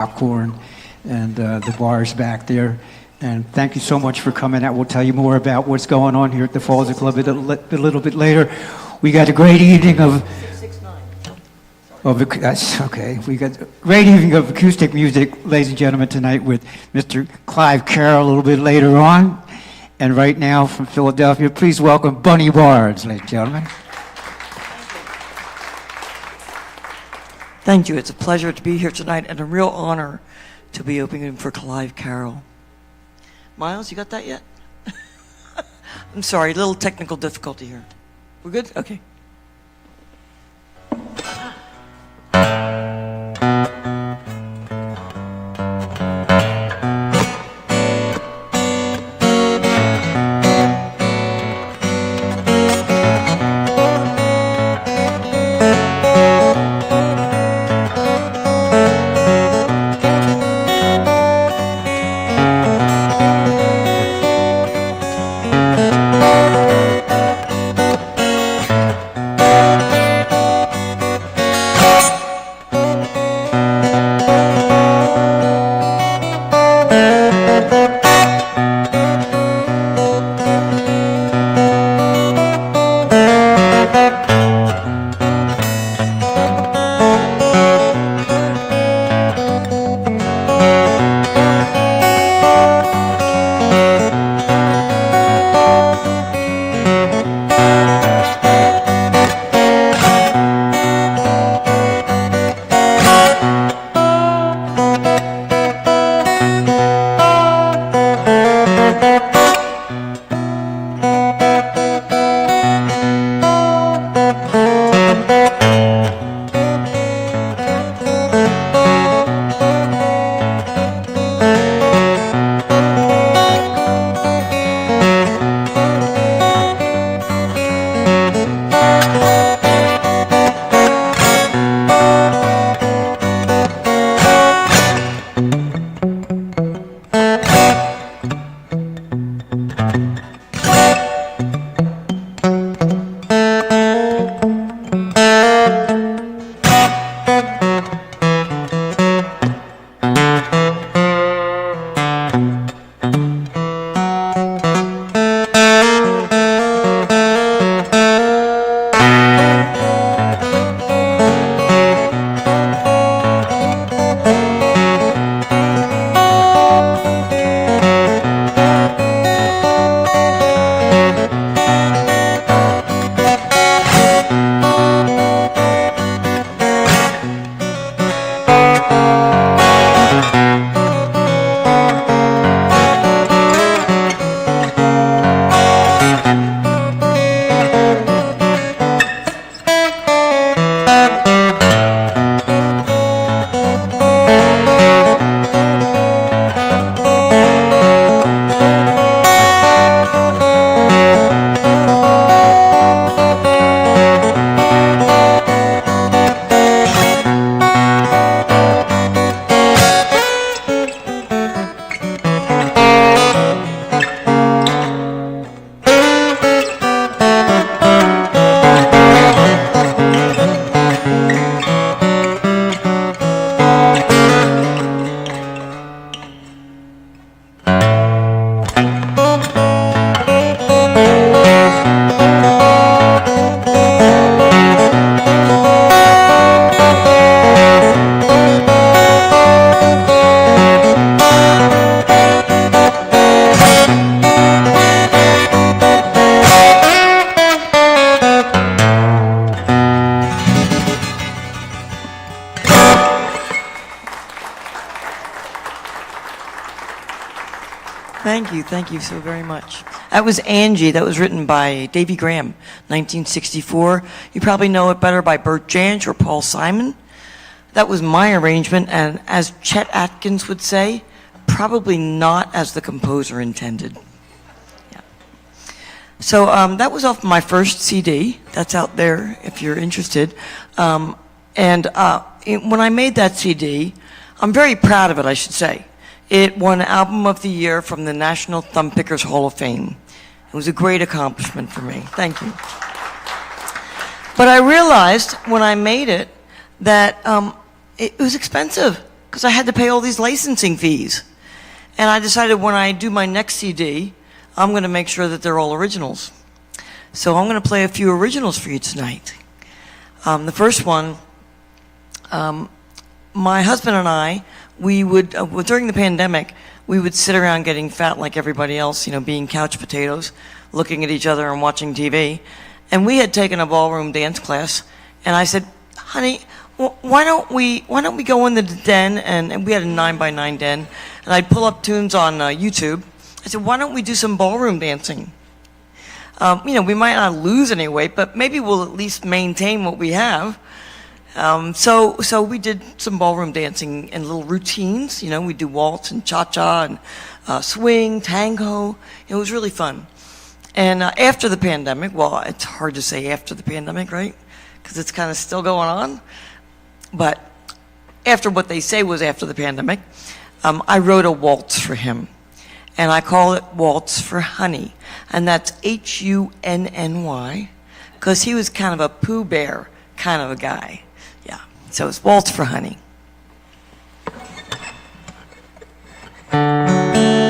popcorn and the bars back there. And thank you so much for coming out. We'll tell you more about what's going on here at the Falls Club a little bit later. We got a great evening that's okay. We got a great evening of acoustic music, ladies and gentlemen, tonight with Mr. Clive Carroll a little bit later on. And right now from Philadelphia, please welcome Bunny Barnes, ladies and gentlemen. Thank you. It's a pleasure to be here tonight and a real honor to be opening for Clive Carroll. Miles, you got that yet? I'm sorry, a little technical difficulty here. We're good? Okay. Thank you so very much. That was Angie. That was written by Davy Graham, 1964. You probably know it better by Bert Jansch or Paul Simon. That was my arrangement, and as Chet Atkins would say, probably not as the composer intended. Yeah. So that was off my first CD. That's out there if you're interested. When I made that CD, I'm very proud of it, I should say. It won Album of the Year from the National Thumb Pickers Hall of Fame. It was a great accomplishment for me. Thank you. But I realized when I made it that it was expensive. because I had to pay all these licensing fees. And I decided when I do my next CD, I'm going to make sure that they're all originals. So I'm going to play a few originals for you tonight. The first one, my husband and I, we would, during the pandemic, we would sit around getting fat like everybody else, you know, being couch potatoes, looking at each other and watching TV. And we had taken a ballroom dance class, and I said, honey, why don't we go in the den, and we had a 9x9 den, and I'd pull up tunes on YouTube. I said, why don't we do some ballroom dancing? You know, we might not lose any weight, but maybe we'll at least maintain what we have. So we did some ballroom dancing and little routines. You know, we do waltz and cha-cha and swing, tango. It was really fun. And after the pandemic, well, it's hard to say after the pandemic, right? Because it's kind of still going on. But after what they say was after the pandemic, I wrote a waltz for him. And I call it Waltz for Honey. And that's Hunny, because he was kind of a Pooh Bear kind of a guy. Yeah, so it's Waltz for Honey. Thank you.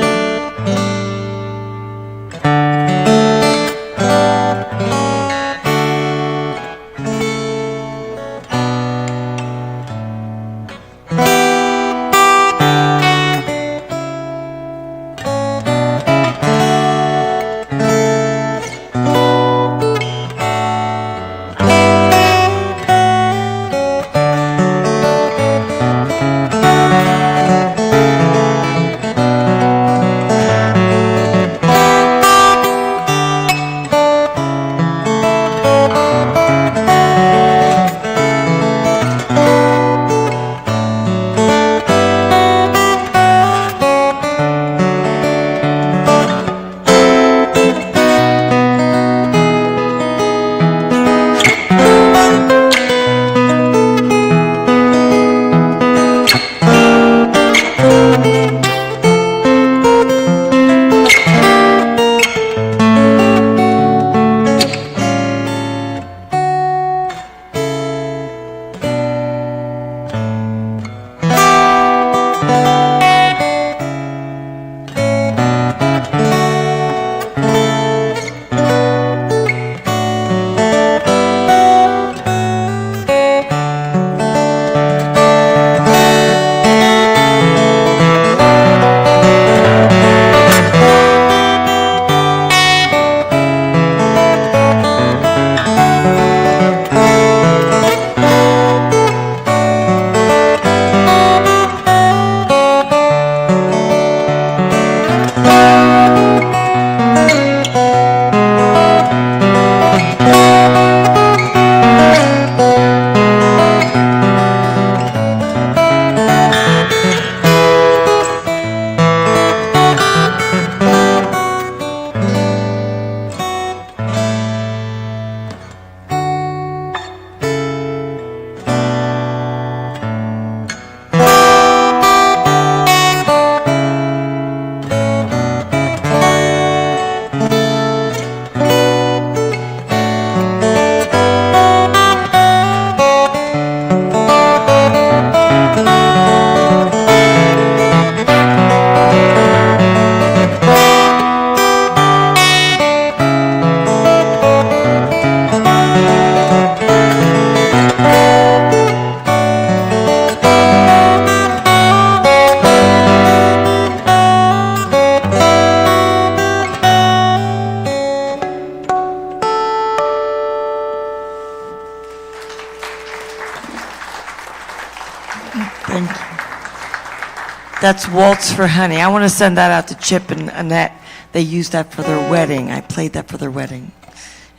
That's Waltz for Honey. I want to send that out to Chip and Annette. They used that for their wedding. I played that for their wedding.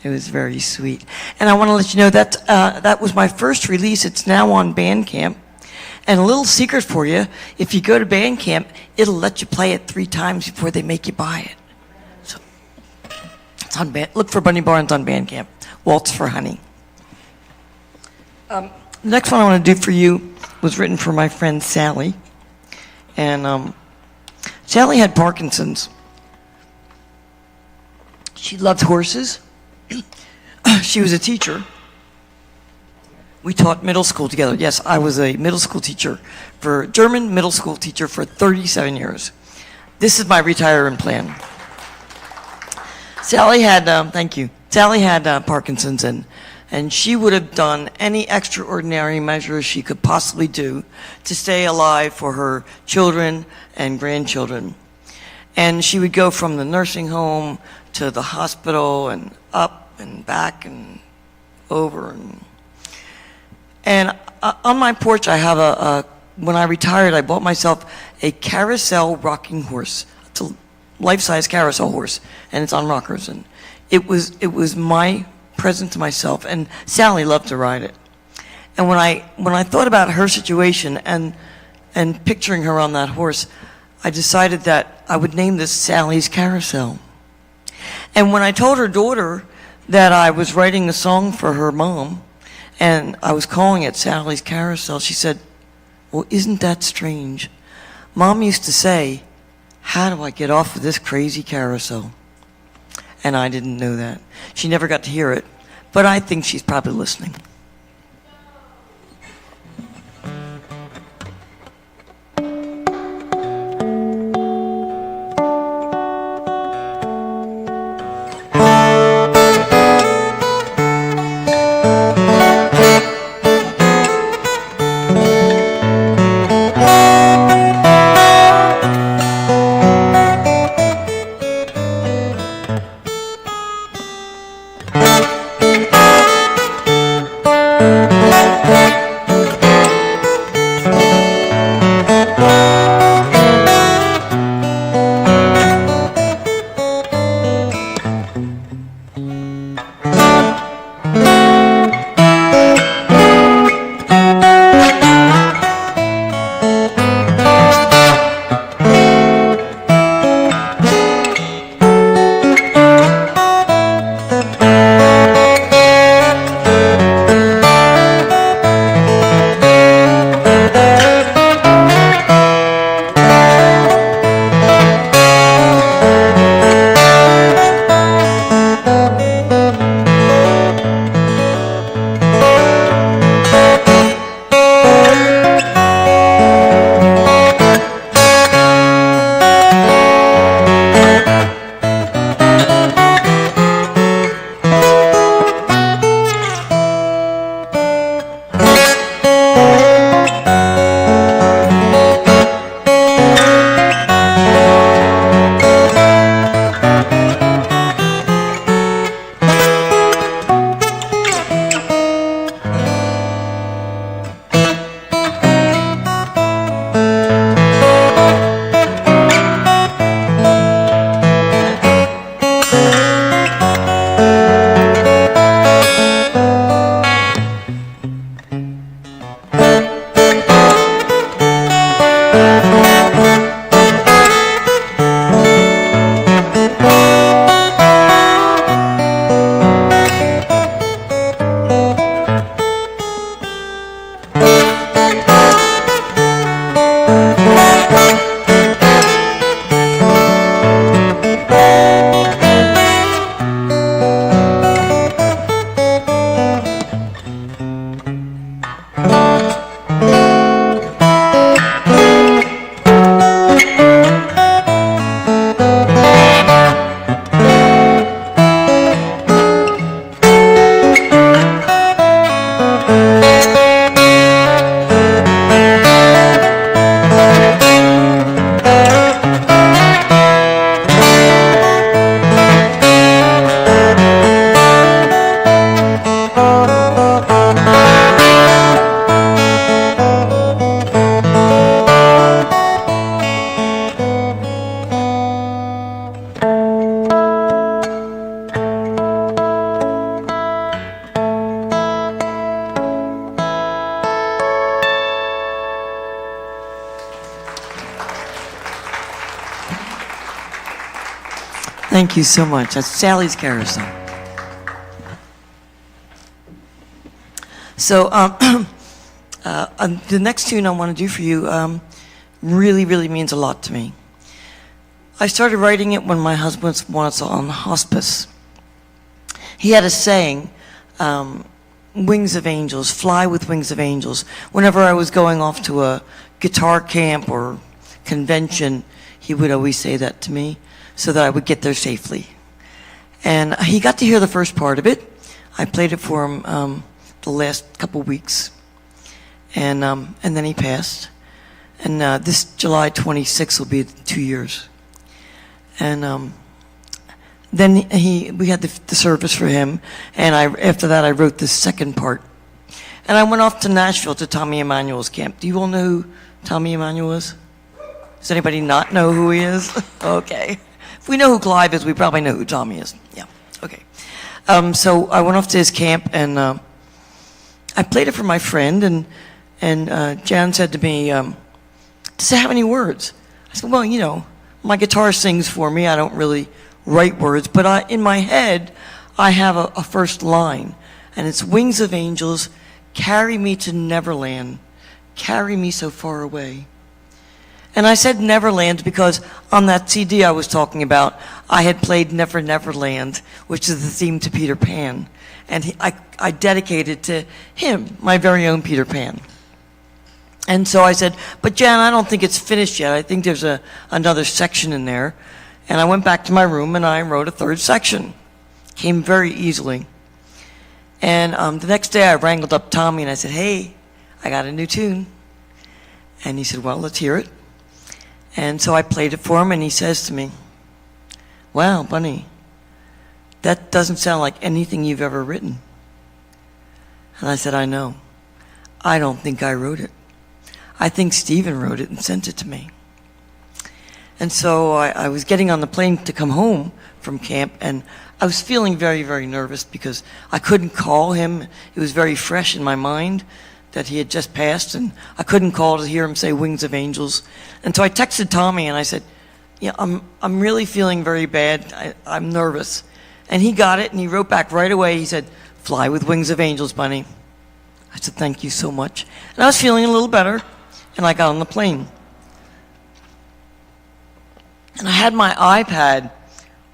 It was very sweet. And I want to let you know that that was my first release. It's now on Bandcamp. And a little secret for you, if you go to Bandcamp, it'll let you play it 3 times before they make you buy it. So it's on look for Bunny Barnes on Bandcamp. Waltz for Honey. The next one I want to do for you was written for my friend Sally. And Sally had Parkinson's. She loved horses. She was a teacher. We taught middle school together. Yes, I was a middle school teacher, German middle school teacher for 37 years. This is my retirement plan. Sally had, thank you. Sally had Parkinson's, and she would have done any extraordinary measures she could possibly do to stay alive for her children and grandchildren. And she would go from the nursing home to the hospital and up and back and over. And on my porch, I have when I retired, I bought myself a carousel rocking horse. It's a life-size carousel horse, and it's on rockers. And it was my present to myself, and Sally loved to ride it. And when I thought about her situation and picturing her on that horse, I decided that I would name this Sally's Carousel. And when I told her daughter that I was writing a song for her mom, and I was calling it Sally's Carousel, she said, "Well, isn't that strange? Mom used to say, 'How do I get off of this crazy carousel?'" And I didn't know that. She never got to hear it, but I think she's probably listening. Thank you so much. That's Sally's Carousel. So the next tune I want to do for you really, really means a lot to me. I started writing it when my husband was on hospice. He had a saying, Wings of Angels, Fly with Wings of Angels. Whenever I was going off to a guitar camp or convention, he would always say that to me so that I would get there safely. And he got to hear the first part of it. I played it for him the last couple weeks. And then he passed. And this July 26th will be 2 years. And then we had the service for him, and after that I wrote the second part. And I went off to Nashville to Tommy Emmanuel's camp. Do you all know who Tommy Emmanuel is? Does anybody not know who he is? Okay. If we know who Clive is, we probably know who Tommy is. Yeah, okay. So I went off to his camp, and I played it for my friend, and Jan said to me, does it have any words? I said, well, you know, my guitar sings for me. I don't really write words, but in my head, I have a first line, and it's Wings of Angels, carry me to Neverland, carry me so far away. And I said Neverland because on that CD I was talking about, I had played Never Never Land, which is the theme to Peter Pan, and I dedicated to him, my very own Peter Pan. And so I said, but Jan, I don't think it's finished yet. I think there's another section in there. And I went back to my room and I wrote a third section. Came very easily. And the next day I wrangled up Tommy and I said, hey, I got a new tune. And he said, well, let's hear it. And so I played it for him and he says to me, wow, Bunny, that doesn't sound like anything you've ever written. And I said, I know. I don't think I wrote it. I think Stephen wrote it and sent it to me. And so I was getting on the plane to come home from camp, and I was feeling very, very nervous because I couldn't call him. It was very fresh in my mind that he had just passed, and I couldn't call to hear him say Wings of Angels. And so I texted Tommy, and I said, yeah, I'm really feeling very bad. I'm nervous. And he got it, and he wrote back right away. He said, fly with Wings of Angels, Bunny. I said, thank you so much. And I was feeling a little better. And I got on the plane. And I had my iPad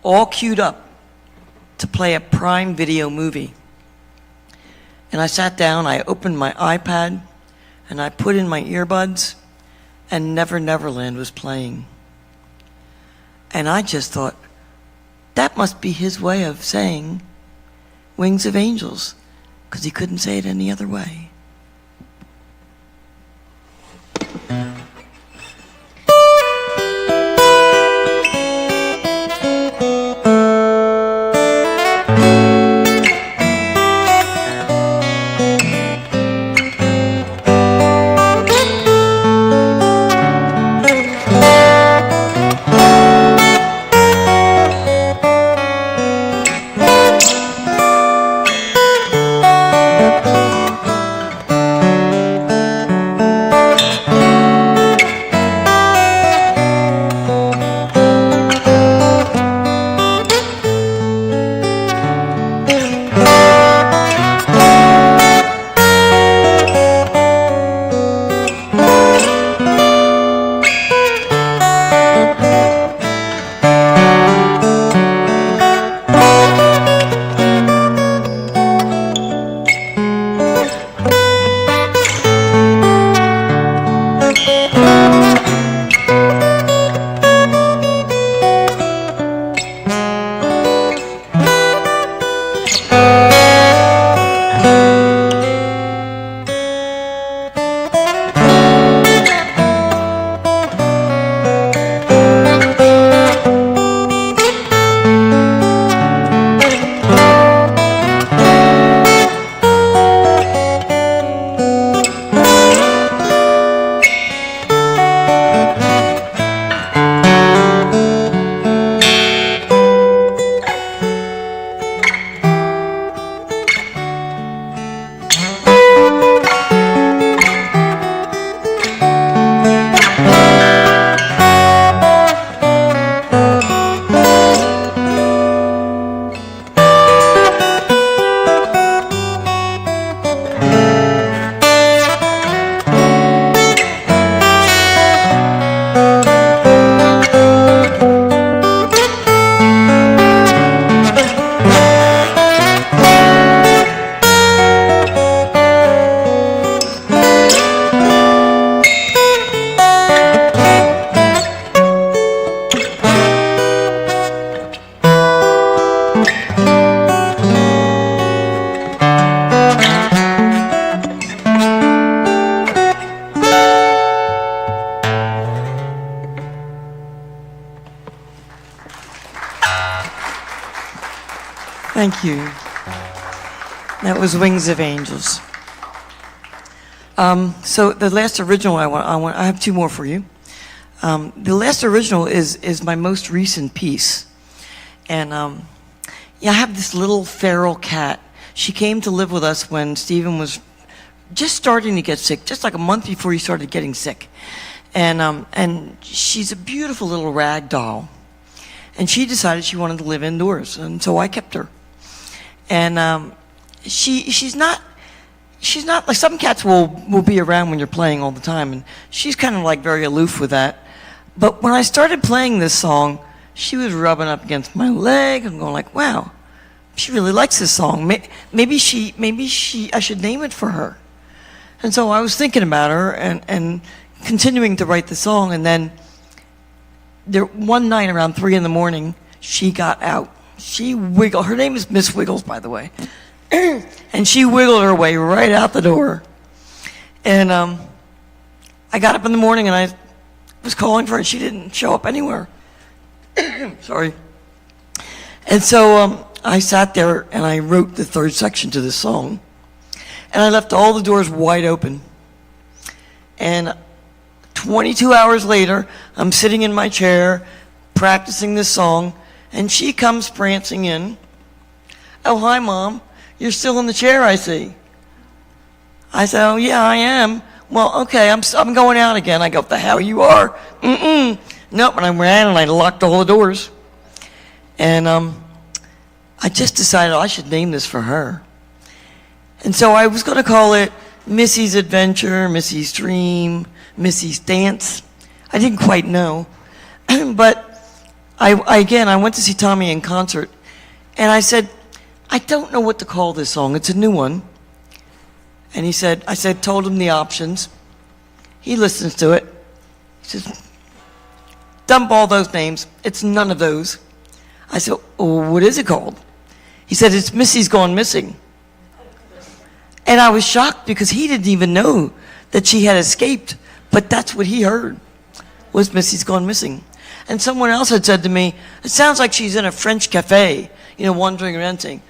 all queued up to play a Prime Video movie. And I sat down, I opened my iPad, and I put in my earbuds, and Never Neverland was playing. And I just thought, that must be his way of saying Wings of Angels, because he couldn't say it any other way. Thank you. That was Wings of Angels. So the last original I have two more for you. The last original is my most recent piece. And yeah, I have this little feral cat. She came to live with us when Stephen was just starting to get sick, just like a month before he started getting sick. And she's a beautiful little rag doll. And she decided she wanted to live indoors, and so I kept her. And she's not like some cats will be around when you're playing all the time, and she's kind of like very aloof with that. But when I started playing this song, she was rubbing up against my leg and going like, "Wow, she really likes this song. Maybe I should name it for her." And so I was thinking about her and continuing to write the song, and then one night around 3 a.m, she got out. She wiggled. Her name is Miss Wiggles, by the way. And she wiggled her way right out the door. And I got up in the morning and I was calling for her and she didn't show up anywhere. Sorry. And so I sat there and I wrote the third section to this song. And I left all the doors wide open. And 22 hours later, I'm sitting in my chair practicing this song, and she comes prancing in. "Oh, hi, Mom. You're still in the chair, I see." I said, "Oh, yeah, I am." "Well, okay, I'm going out again." I go, "The hell you are?" Nope, and I ran and I locked all the doors. And I just decided I should name this for her. And so I was going to call it Missy's Adventure, Missy's Dream, Missy's Dance. I didn't quite know. But I went to see Tommy in concert, and I said, "I don't know what to call this song. It's a new one." And told him the options. He listens to it. He says, "Dump all those names. It's none of those." I said, "Oh, what is it called?" He said, "It's Missy's Gone Missing." And I was shocked because he didn't even know that she had escaped. But that's what he heard, was Missy's Gone Missing. And someone else had said to me, "It sounds like she's in a French cafe, wandering around saying,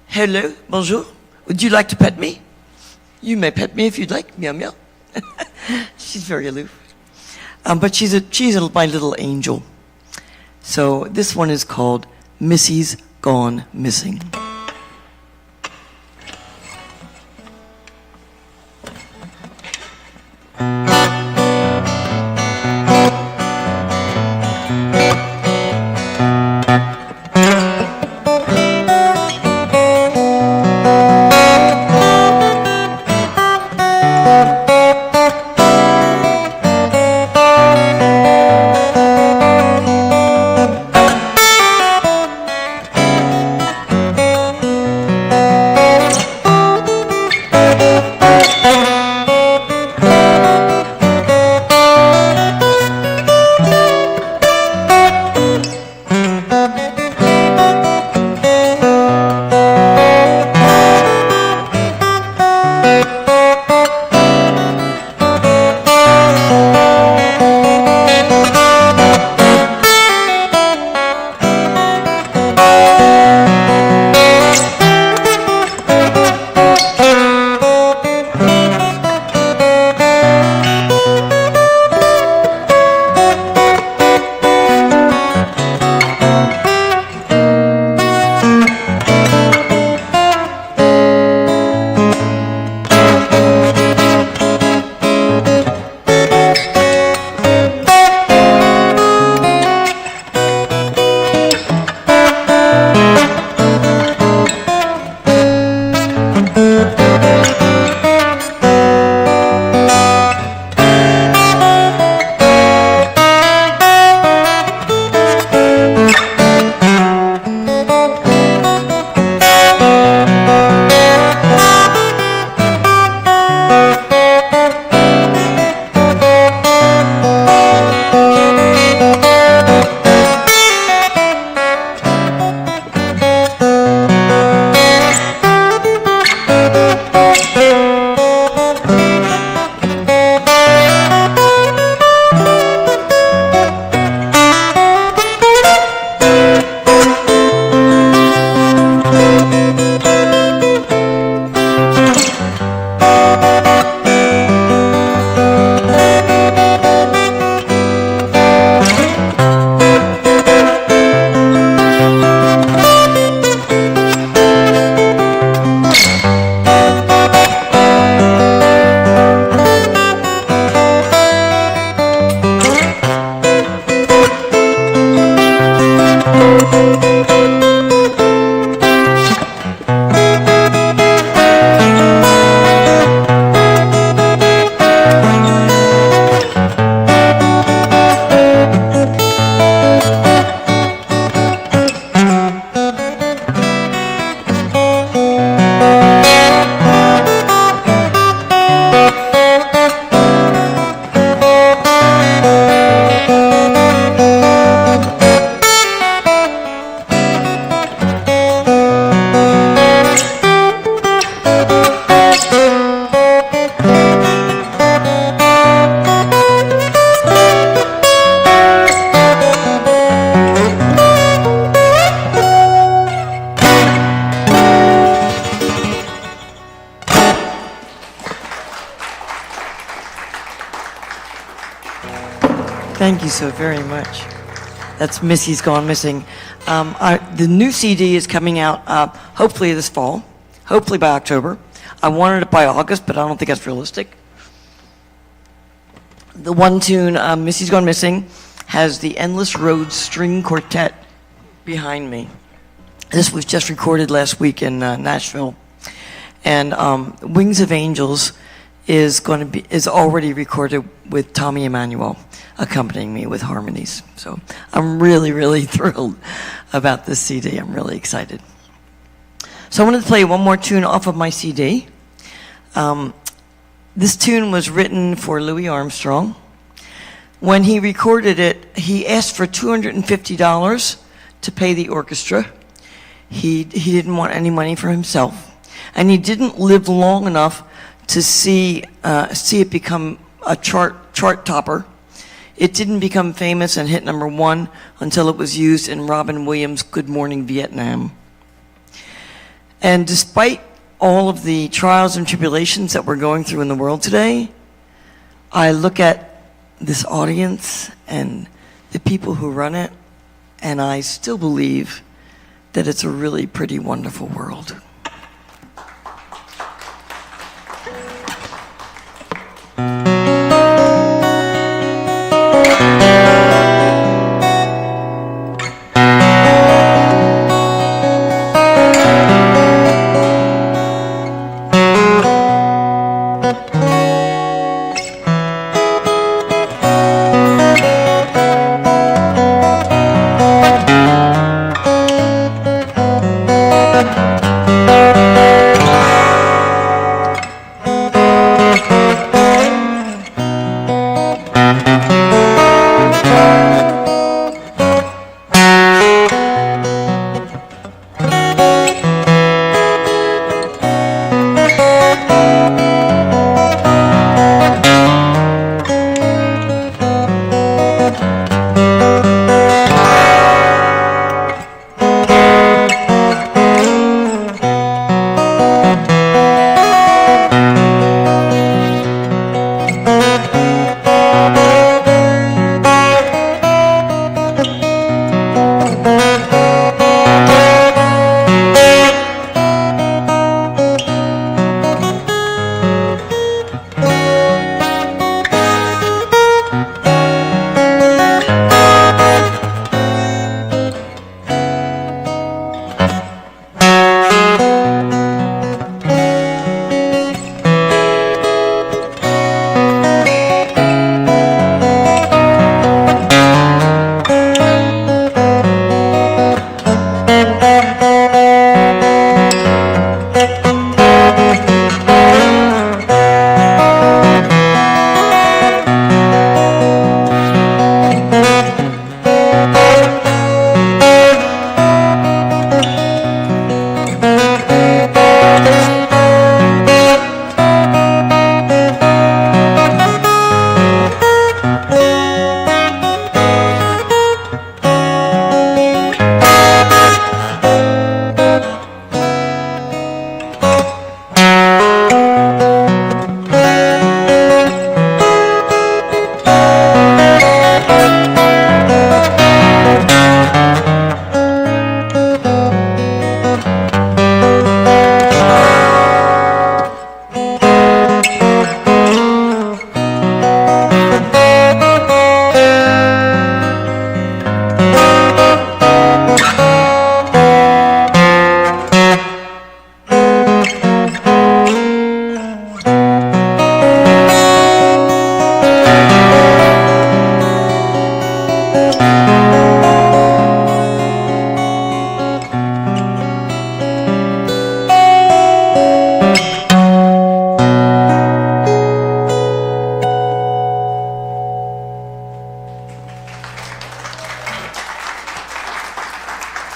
'Hello, bonjour, would you like to pet me? You may pet me if you'd like, meow meow.'" She's very aloof. But she's my little angel. So this one is called Missy's Gone Missing. so very much. That's Missy's Gone Missing. The new CD is coming out hopefully this fall, hopefully by October. I wanted it by August, but I don't think that's realistic. The one tune, Missy's Gone Missing, has the Endless Road String Quartet behind me. This was just recorded last week in Nashville. And Wings of Angels is already recorded with Tommy Emmanuel accompanying me with harmonies. So I'm really, really thrilled about this CD. I'm really excited. So I wanted to play one more tune off of my CD. This tune was written for Louis Armstrong. When he recorded it, he asked for $250 to pay the orchestra. He didn't want any money for himself. And he didn't live long enough to see it become a chart topper. It didn't become famous and hit #1 until it was used in Robin Williams' Good Morning Vietnam. And despite all of the trials and tribulations that we're going through in the world today, I look at this audience and the people who run it, and I still believe that it's a really pretty wonderful world.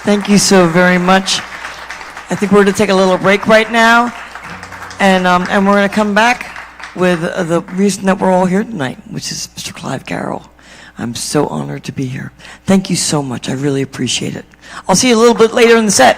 Thank you so very much. I think we're going to take a little break right now, and we're going to come back with the reason that we're all here tonight, which is Mr. Clive Carroll. I'm so honored to be here. Thank you so much. I really appreciate it. I'll see you a little bit later in the set.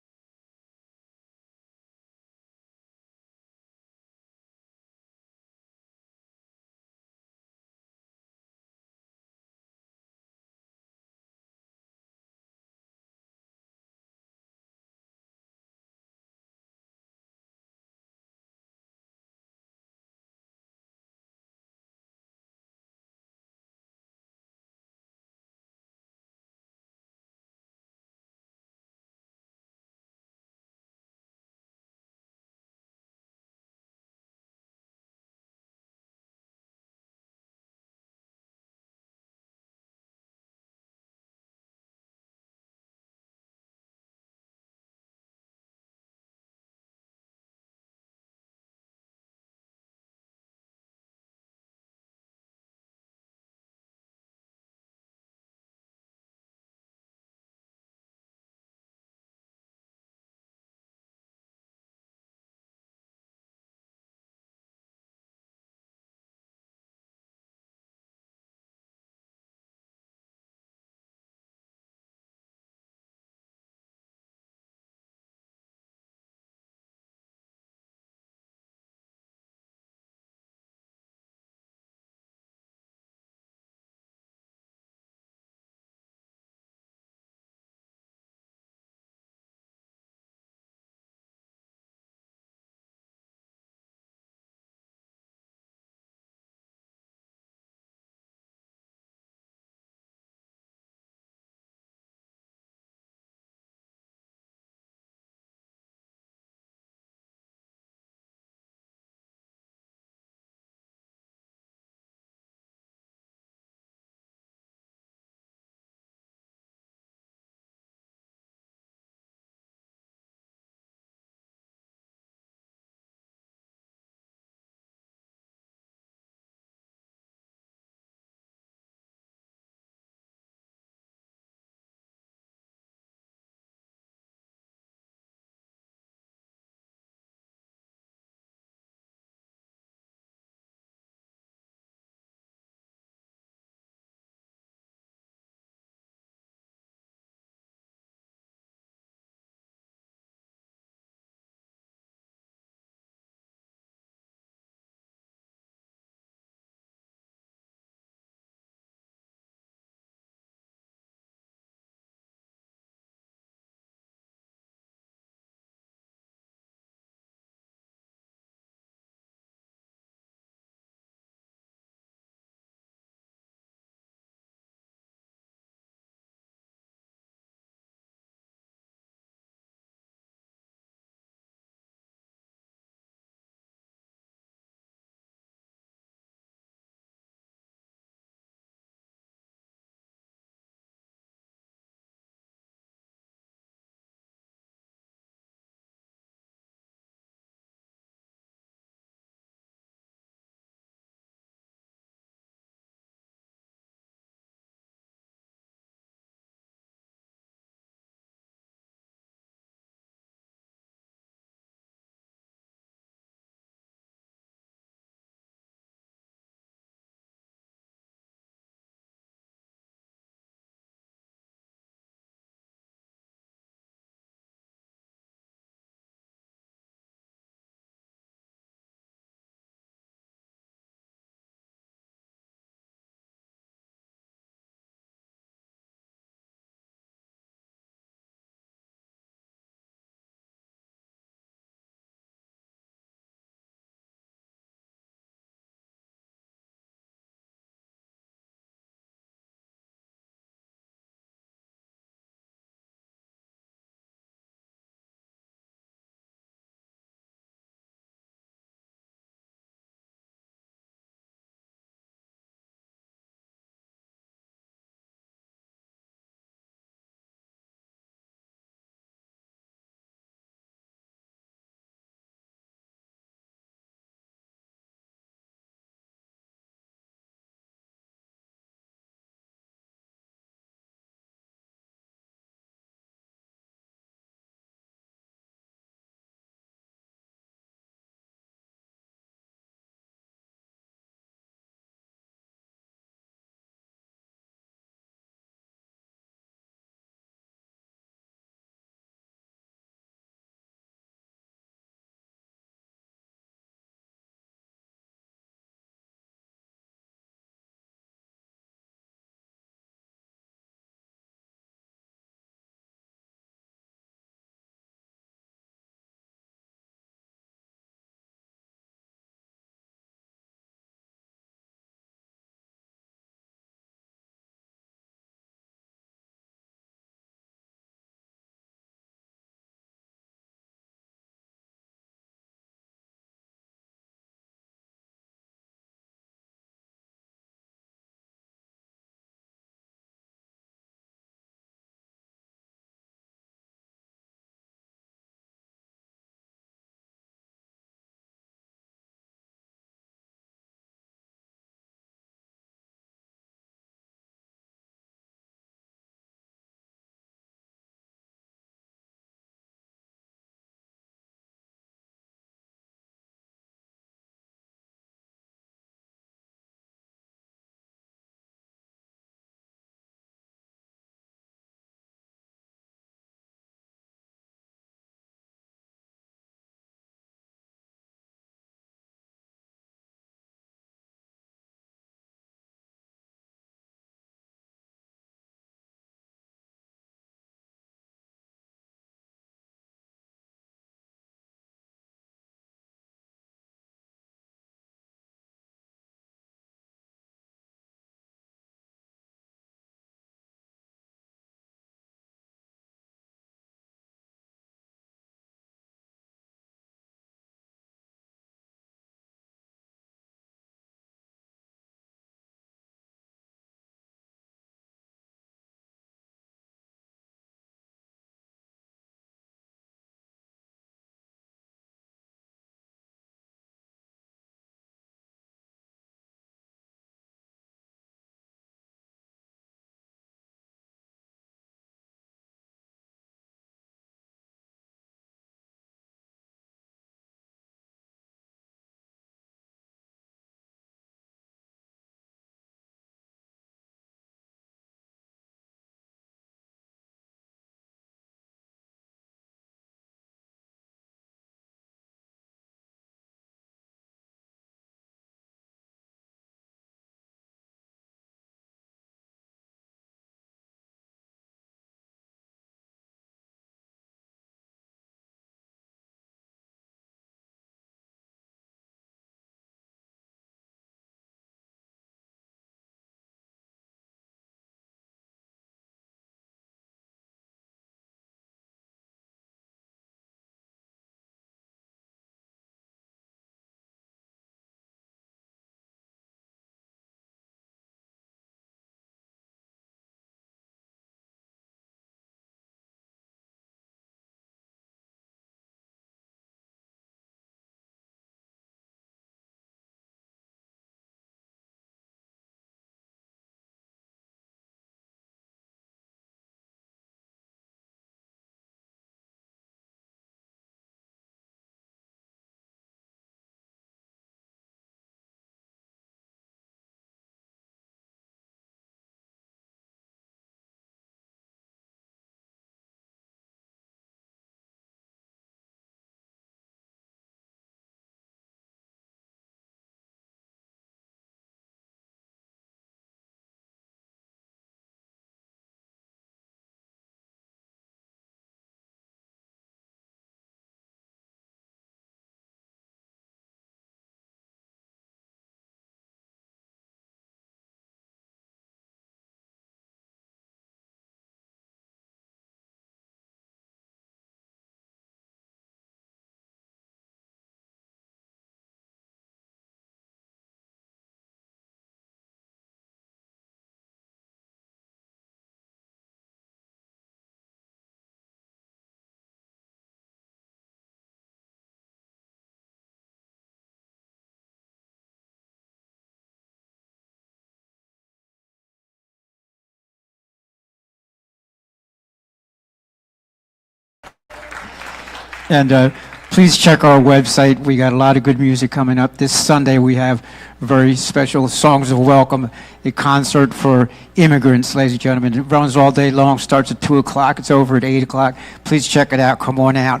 And please check our website. We got a lot of good music coming up. This Sunday we have very special Songs of Welcome, a concert for immigrants, ladies and gentlemen. It runs all day long, starts at 2 o'clock. It's over at 8 o'clock. Please check it out. Come on out.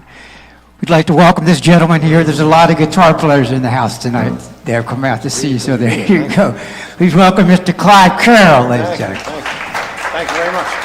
We'd like to welcome this gentleman here. There's a lot of guitar players in the house tonight. They've come out to see you, so there you go. Please welcome Mr. Clive Carroll, ladies and gentlemen. Thank you very much.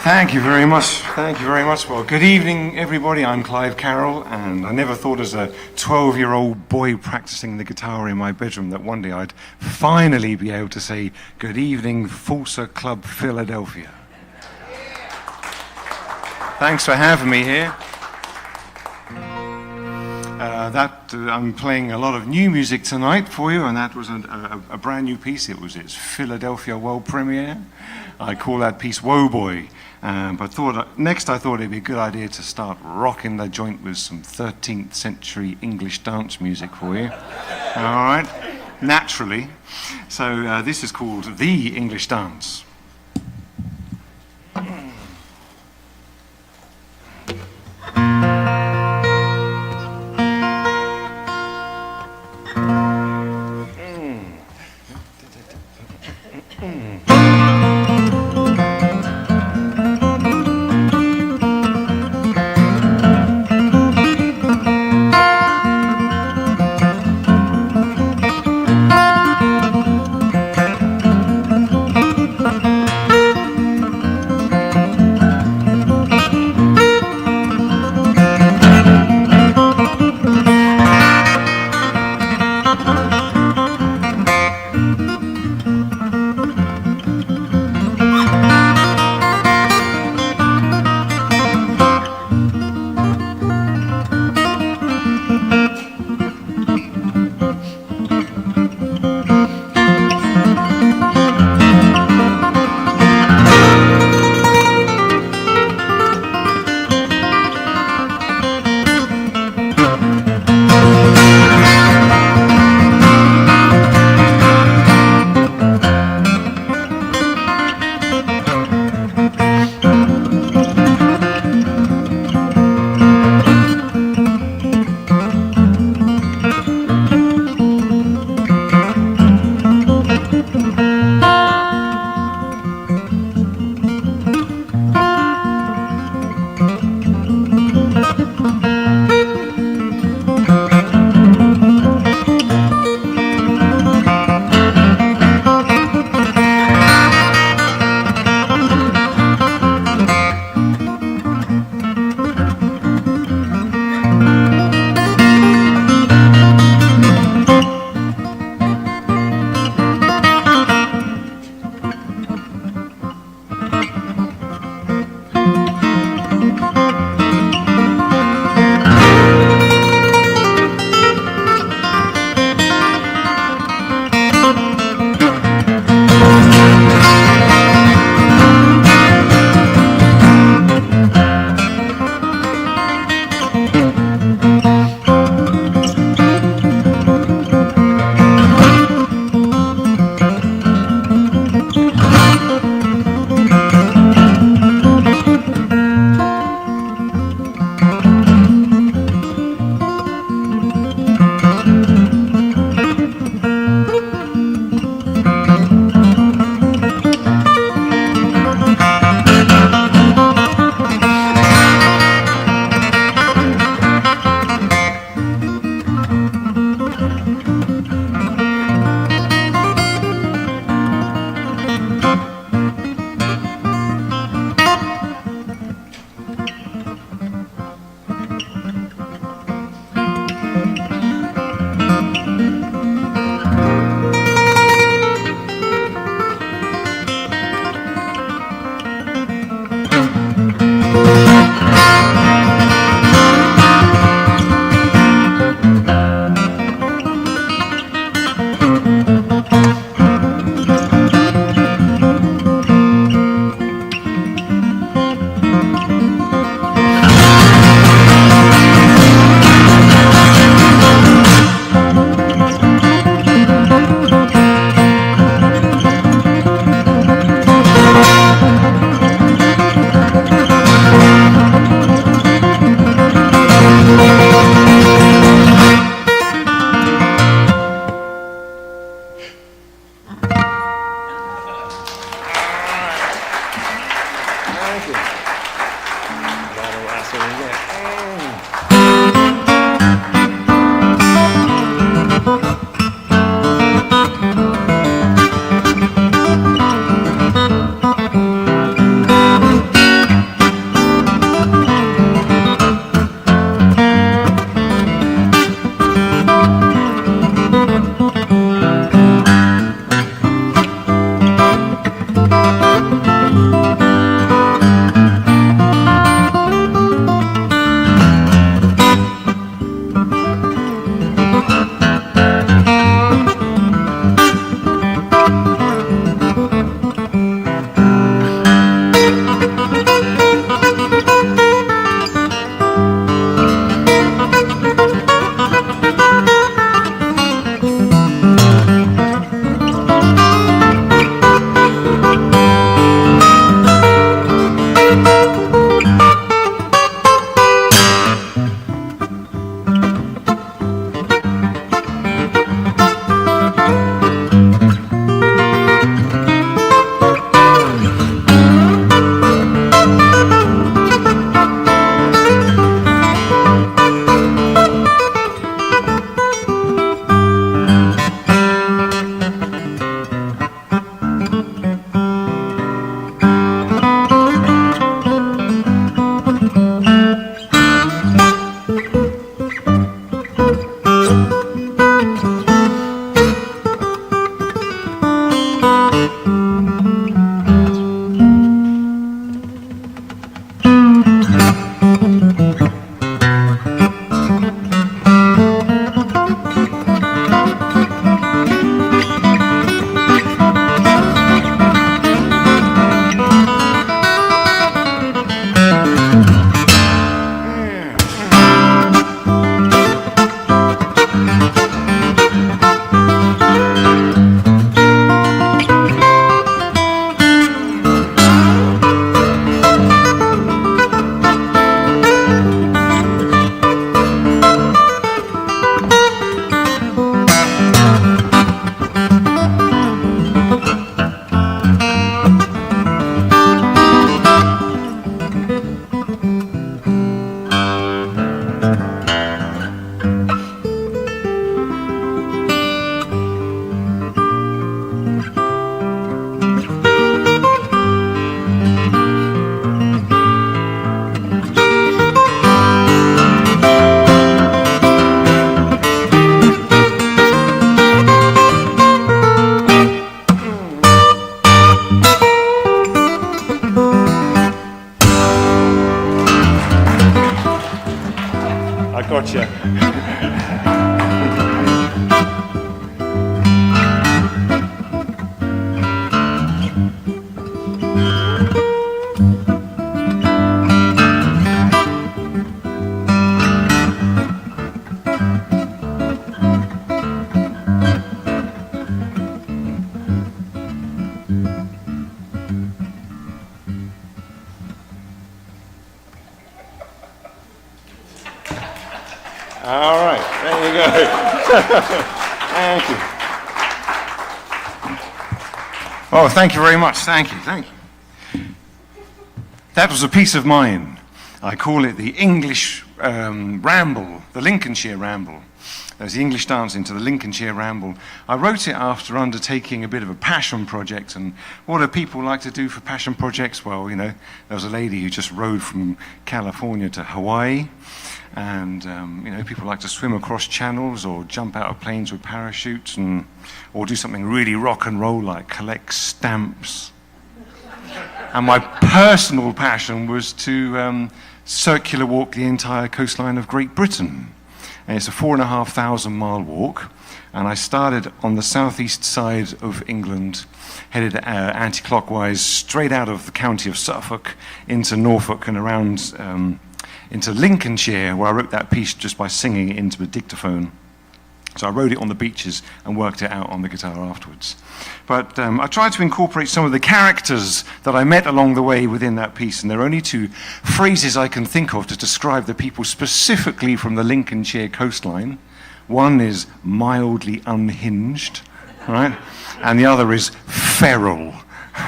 Thank you very much. Thank you very much. Well, good evening, everybody. I'm Clive Carroll, and I never thought as a 12-year-old boy practicing the guitar in my bedroom that one day I'd finally be able to say, "Good evening, Fulsa Club, Philadelphia." Thanks for having me here. I'm playing a lot of new music tonight for you, and that was a brand new piece. It was its Philadelphia world premiere. I call that piece "Woe Boy." But next I thought it'd be a good idea to start rocking the joint with some 13th century English dance music for you. All right, naturally. So this is called "The English Dance." Thank you. That's what we get. Gotcha. All right, there you go. Thank you. Oh, thank you very much. Thank you. That was a piece of mine. I call it the English Ramble, the Lincolnshire Ramble. There's the English dance into the Lincolnshire Ramble. I wrote it after undertaking a bit of a passion project. And what do people like to do for passion projects? Well, you know, there was a lady who just rode from California to Hawaii. And, you know, people like to swim across channels or jump out of planes with parachutes or do something really rock and roll like collect stamps. And my personal passion was to circular walk the entire coastline of Great Britain. And it's a 4,500 mile walk. And I started on the southeast side of England, headed anti-clockwise straight out of the county of Suffolk into Norfolk and around into Lincolnshire, where I wrote that piece just by singing it into the dictaphone. So I wrote it on the beaches and worked it out on the guitar afterwards. But I tried to incorporate some of the characters that I met along the way within that piece, and there are only two phrases I can think of to describe the people specifically from the Lincolnshire coastline. One is mildly unhinged, right? And the other is feral.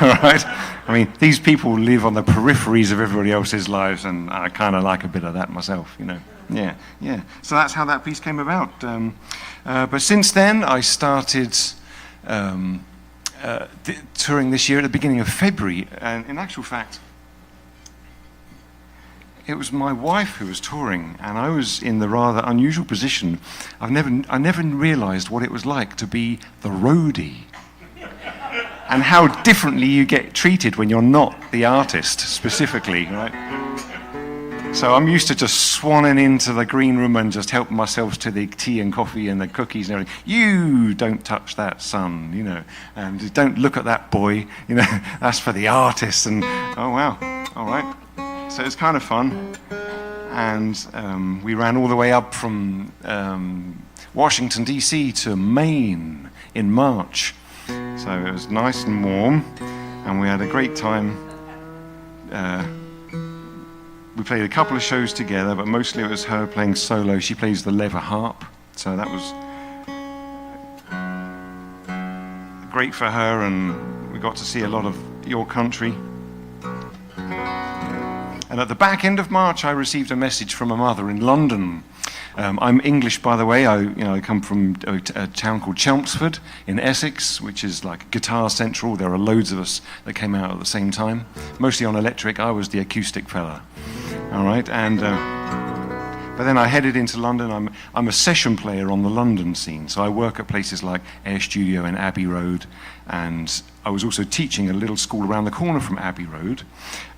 All right? I mean, these people live on the peripheries of everybody else's lives, and I kind of like a bit of that myself, you know. Yeah, yeah. So that's how that piece came about. But since then, I started touring this year at the beginning of February, and in actual fact, it was my wife who was touring, and I was in the rather unusual position. I never realized what it was like to be the roadie, and how differently you get treated when you're not the artist specifically, right? So I'm used to just swanning into the green room and just helping myself to the tea and coffee and the cookies and everything. You don't touch that, son, you know, and don't look at that boy, you know, that's for the artist. And oh wow, all right. So it's kind of fun. And we ran all the way up from Washington, D.C. to Maine in March. So it was nice and warm, and we had a great time. We played a couple of shows together, but mostly it was her playing solo. She plays the lever harp, so that was great for her, and we got to see a lot of your country. And at the back end of March, I received a message from a mother in London. I'm English, by the way. I come from a town called Chelmsford in Essex, which is like Guitar Central. There are loads of us that came out at the same time, mostly on electric. I was the acoustic fella. All right, and but then I headed into London. I'm a session player on the London scene, so I work at places like Air Studio and Abbey Road, and I was also teaching at a little school around the corner from Abbey Road.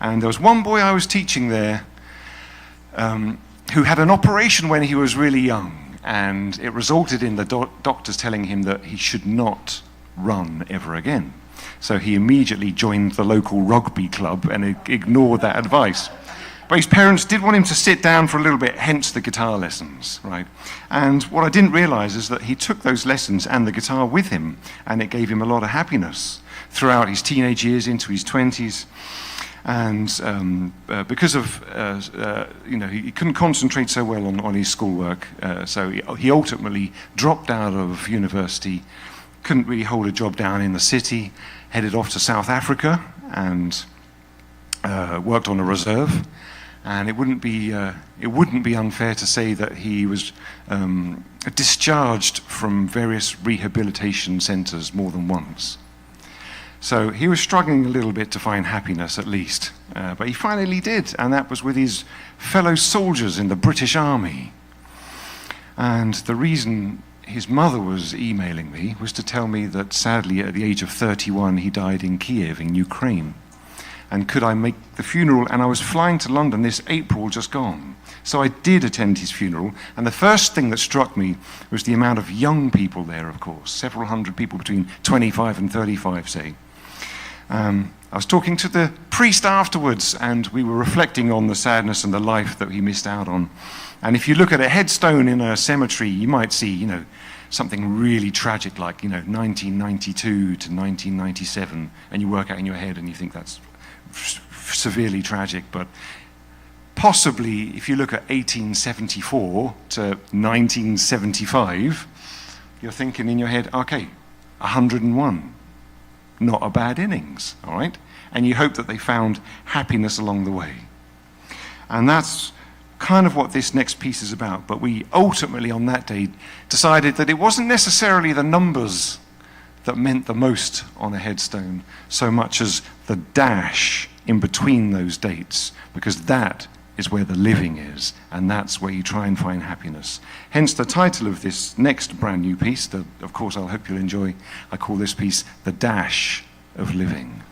And there was one boy I was teaching there who had an operation when he was really young, and it resulted in the doctors telling him that he should not run ever again. So he immediately joined the local rugby club and ignored that advice. But his parents did want him to sit down for a little bit, hence the guitar lessons, right? And what I didn't realize is that he took those lessons and the guitar with him, and it gave him a lot of happiness throughout his teenage years into his 20s. And because of, he couldn't concentrate so well on his schoolwork, so he ultimately dropped out of university, couldn't really hold a job down in the city, headed off to South Africa and worked on a reserve. And it wouldn't be unfair to say that he was discharged from various rehabilitation centers more than once. So he was struggling a little bit to find happiness, at least. But he finally did, and that was with his fellow soldiers in the British Army. And the reason his mother was emailing me was to tell me that, sadly, at the age of 31, he died in Kiev, in Ukraine. And could I make the funeral? And I was flying to London this April just gone. So I did attend his funeral, and the first thing that struck me was the amount of young people there, of course, several hundred people between 25 and 35, say. I was talking to the priest afterwards, and we were reflecting on the sadness and the life that he missed out on. And if you look at a headstone in a cemetery, you might see, something really tragic like, 1992 to 1997, and you work out in your head and you think that's severely tragic. But possibly, if you look at 1874 to 1975, you're thinking in your head, okay, 101. Not a bad innings, all right? And you hope that they found happiness along the way. And that's kind of what this next piece is about. But we ultimately, on that day, decided that it wasn't necessarily the numbers that meant the most on a headstone, so much as the dash in between those dates, because that is where the living is, and that's where you try and find happiness. Hence the title of this next brand new piece, that of course I hope you'll enjoy. I call this piece The Dash of Living.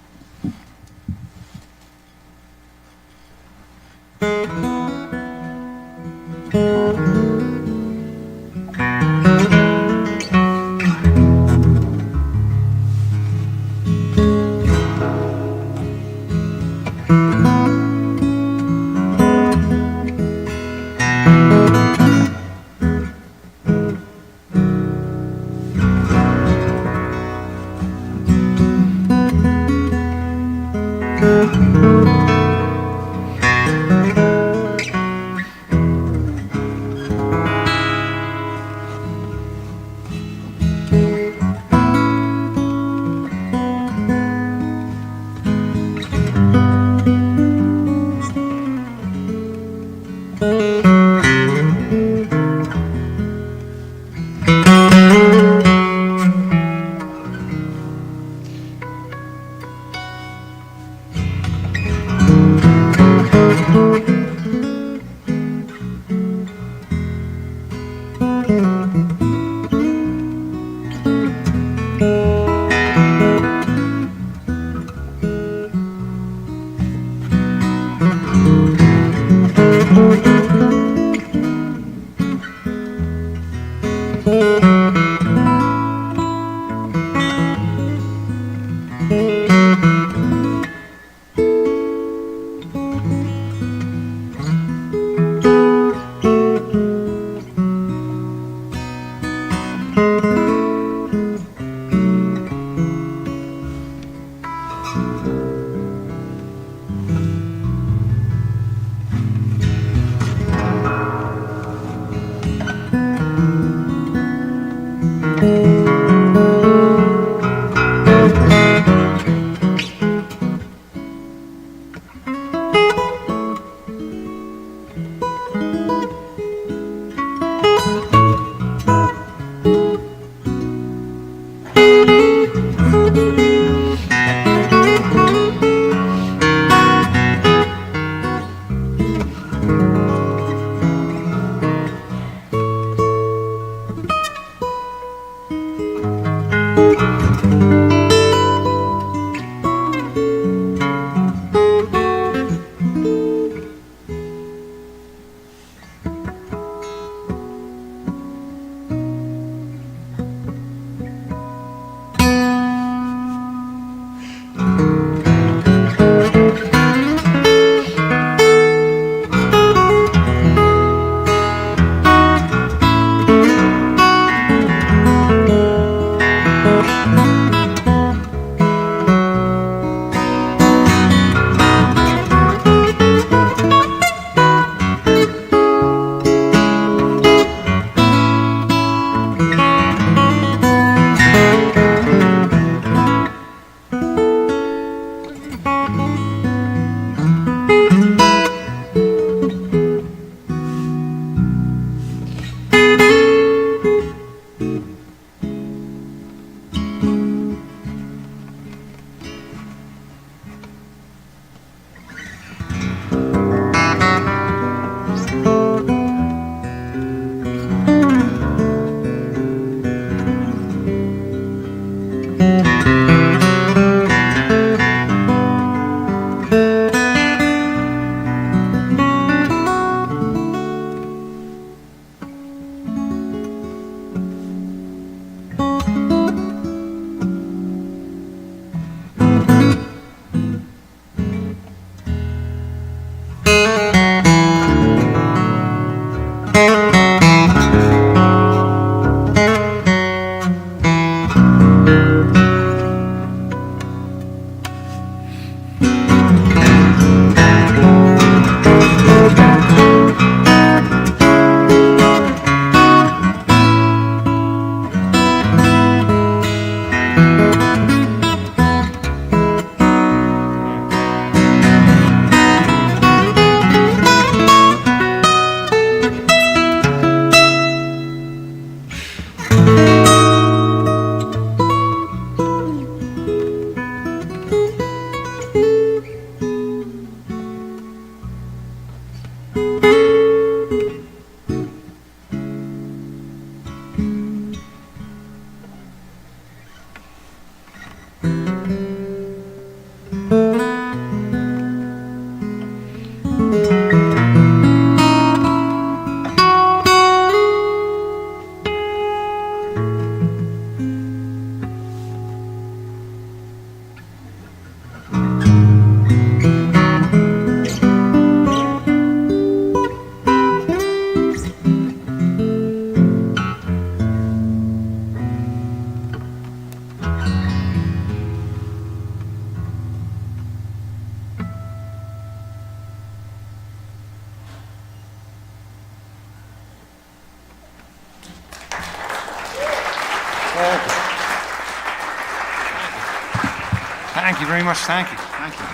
Thank you very much. Thank you. Thank you.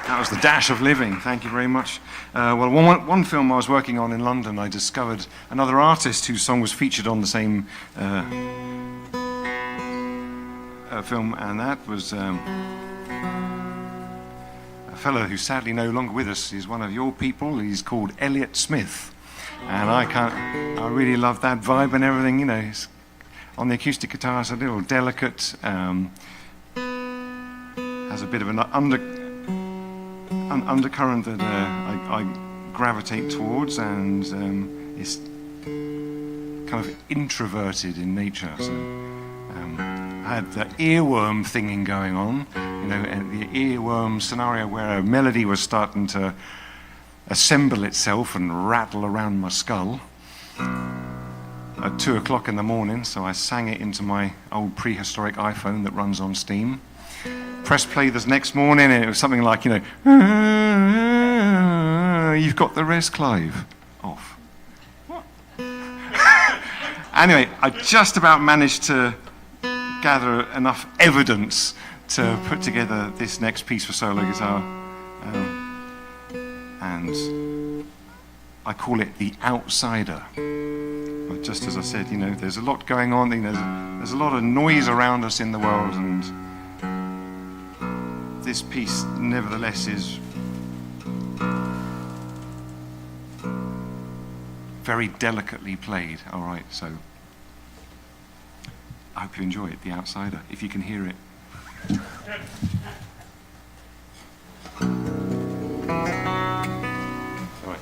That was the dash of living. Thank you very much. Well, one film I was working on in London, I discovered another artist whose song was featured on the same film, and that was a fellow who's sadly no longer with us. He's one of your people. He's called Elliott Smith, and I really love that vibe and everything. You know, it's, on the acoustic guitar, it's a little delicate. Has a bit of an undercurrent that I gravitate towards, and it's kind of introverted in nature. So I had the earworm thinging going on, you know, and the earworm scenario where a melody was starting to assemble itself and rattle around my skull at 2 o'clock in the morning. So I sang it into my old prehistoric iPhone that runs on Steam. Press play the next morning, and it was something like, you know, you've got the rest, Clive. Off. What? Anyway, I just about managed to gather enough evidence to put together this next piece for solo guitar. And I call it The Outsider. But just as I said, you know, there's a lot going on. You know, there's a lot of noise around us in the world, and this piece, nevertheless, is very delicately played. All right, so I hope you enjoy it, The Outsider, if you can hear it. All right.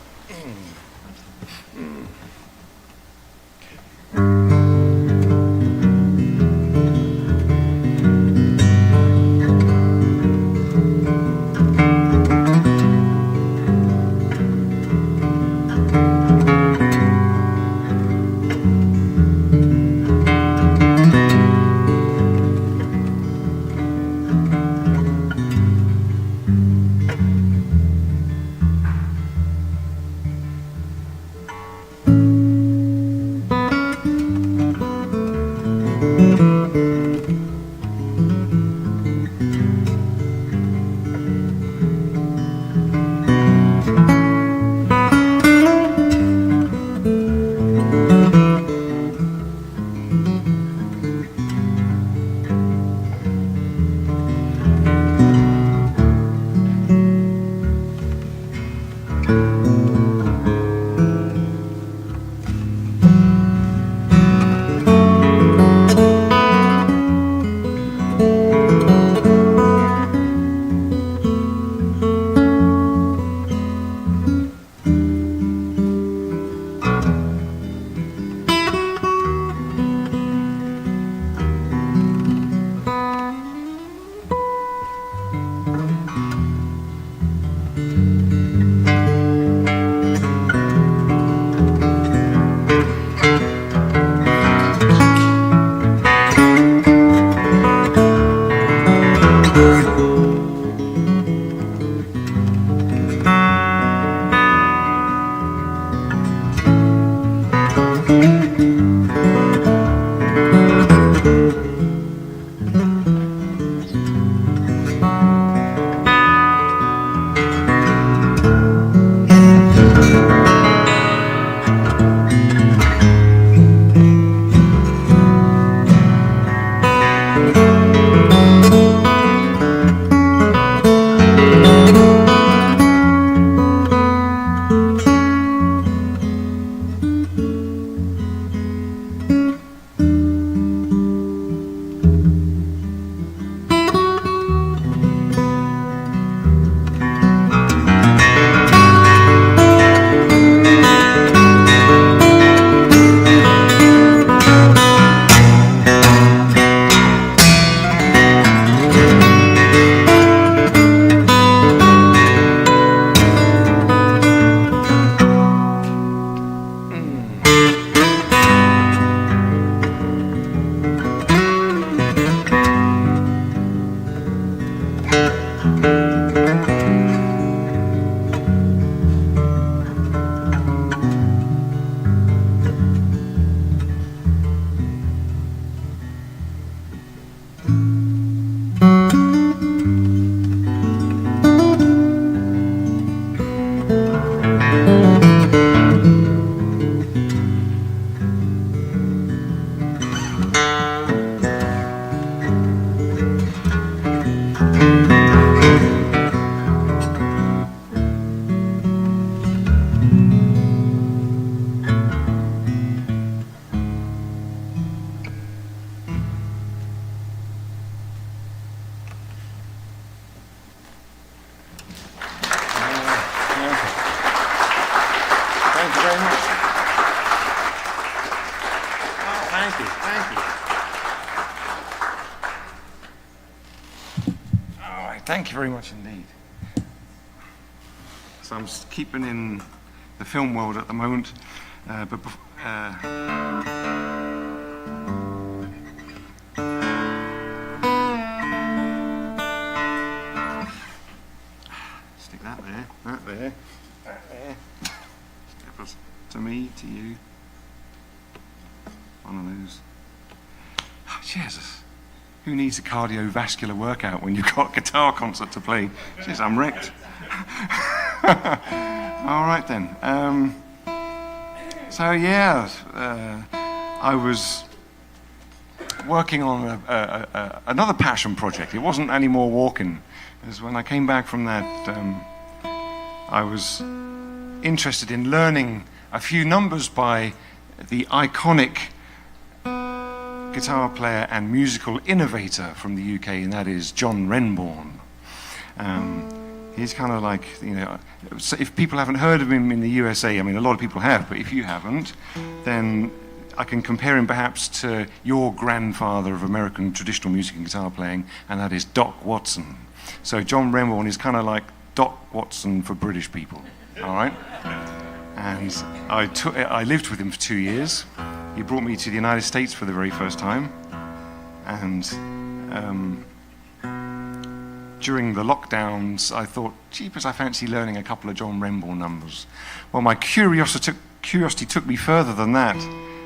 very much. Oh, thank you, thank you. All right, thank you very much indeed. So I'm keeping in the film world at the moment, stick that there, that there, that there. To me, to you. One of those. Oh, Jesus. Who needs a cardiovascular workout when you've got a guitar concert to play? Jeez, I'm wrecked. All right then. I was working on another passion project. It wasn't any more walking. It was when I came back from that, I was interested in learning a few numbers by the iconic guitar player and musical innovator from the UK, and that is John Renbourn. He's kind of like, so if people haven't heard of him in the USA, I mean, a lot of people have, but if you haven't, then I can compare him perhaps to your grandfather of American traditional music and guitar playing, and that is Doc Watson. So John Renbourn is kind of like Doc Watson for British people, all right? And I lived with him for 2 years. He brought me to the United States for the very first time. And during the lockdowns, I thought, jeepers, I fancy learning a couple of John Renbourn numbers. Well, my curiosity took me further than that.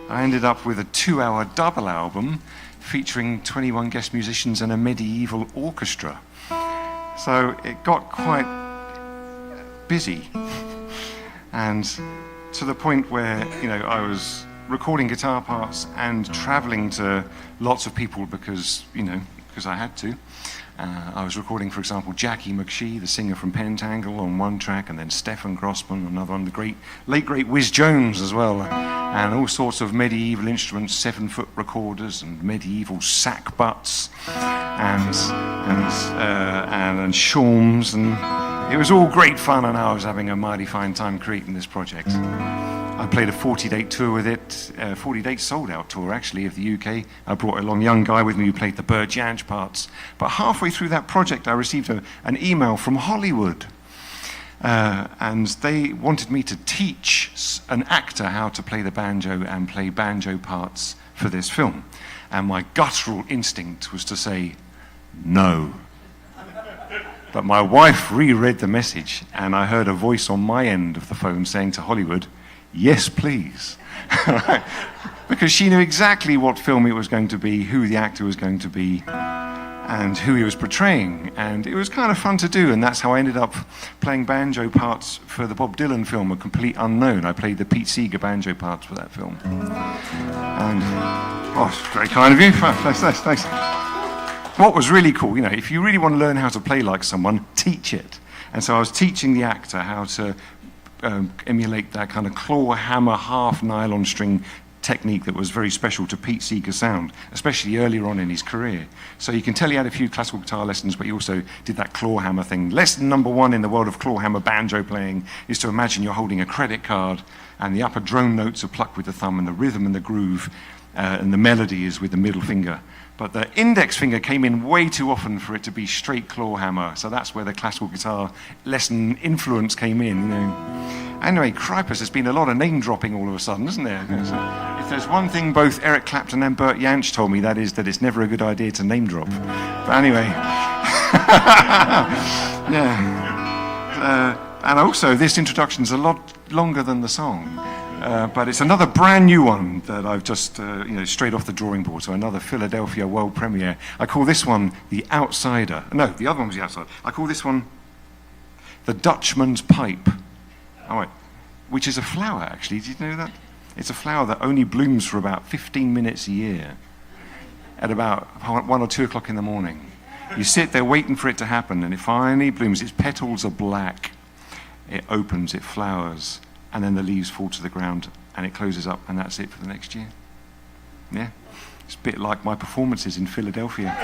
I ended up with a 2-hour double album featuring 21 guest musicians and a medieval orchestra. So it got quite busy. And to the point where, I was recording guitar parts and traveling to lots of people because I had to. I was recording, for example, Jackie McShee, the singer from Pentangle, on one track, and then Stefan Grossman, another one, the late great Whiz Jones as well, and all sorts of medieval instruments, 7-foot recorders and medieval sack butts and shawms, and it was all great fun, and I was having a mighty fine time creating this project. I played a 40-date tour with it, 40-date sold-out tour, actually, of the UK. I brought a young guy with me who played the Burt Jansch parts. But halfway through that project, I received an email from Hollywood. And they wanted me to teach an actor how to play the banjo and play banjo parts for this film. And my guttural instinct was to say, no. But my wife reread the message, and I heard a voice on my end of the phone saying to Hollywood, yes, please. Because she knew exactly what film it was going to be, who the actor was going to be, and who he was portraying. And it was kind of fun to do, and that's how I ended up playing banjo parts for the Bob Dylan film, A Complete Unknown. I played the Pete Seeger banjo parts for that film. And, it's very kind of you. Thanks. What was really cool, if you really want to learn how to play like someone, teach it. And so I was teaching the actor how to emulate that kind of claw hammer half nylon string technique that was very special to Pete Seeger's sound, especially earlier on in his career. So you can tell he had a few classical guitar lessons, but he also did that claw hammer thing. Lesson number 1 in the world of claw hammer banjo playing is to imagine you're holding a credit card and the upper drone notes are plucked with the thumb and the rhythm and the groove and the melody is with the middle finger. But the index finger came in way too often for it to be straight claw hammer. So that's where the classical guitar lesson influence came in. Anyway, cripers, there's been a lot of name dropping all of a sudden, isn't there? So if there's one thing both Eric Clapton and Burt Jansch told me, that is that it's never a good idea to name drop. But anyway, yeah. And also, this introduction's a lot longer than the song. But it's another brand new one that I've just, straight off the drawing board. So another Philadelphia world premiere. I call this one The Outsider. No, the other one was The Outsider. I call this one The Dutchman's Pipe. All right. Which is a flower, actually. Did you know that? It's a flower that only blooms for about 15 minutes a year at about 1 or 2 o'clock in the morning. You sit there waiting for it to happen, and it finally blooms. Its petals are black. It opens, it flowers, and then the leaves fall to the ground, and it closes up, and that's it for the next year. Yeah? It's a bit like my performances in Philadelphia.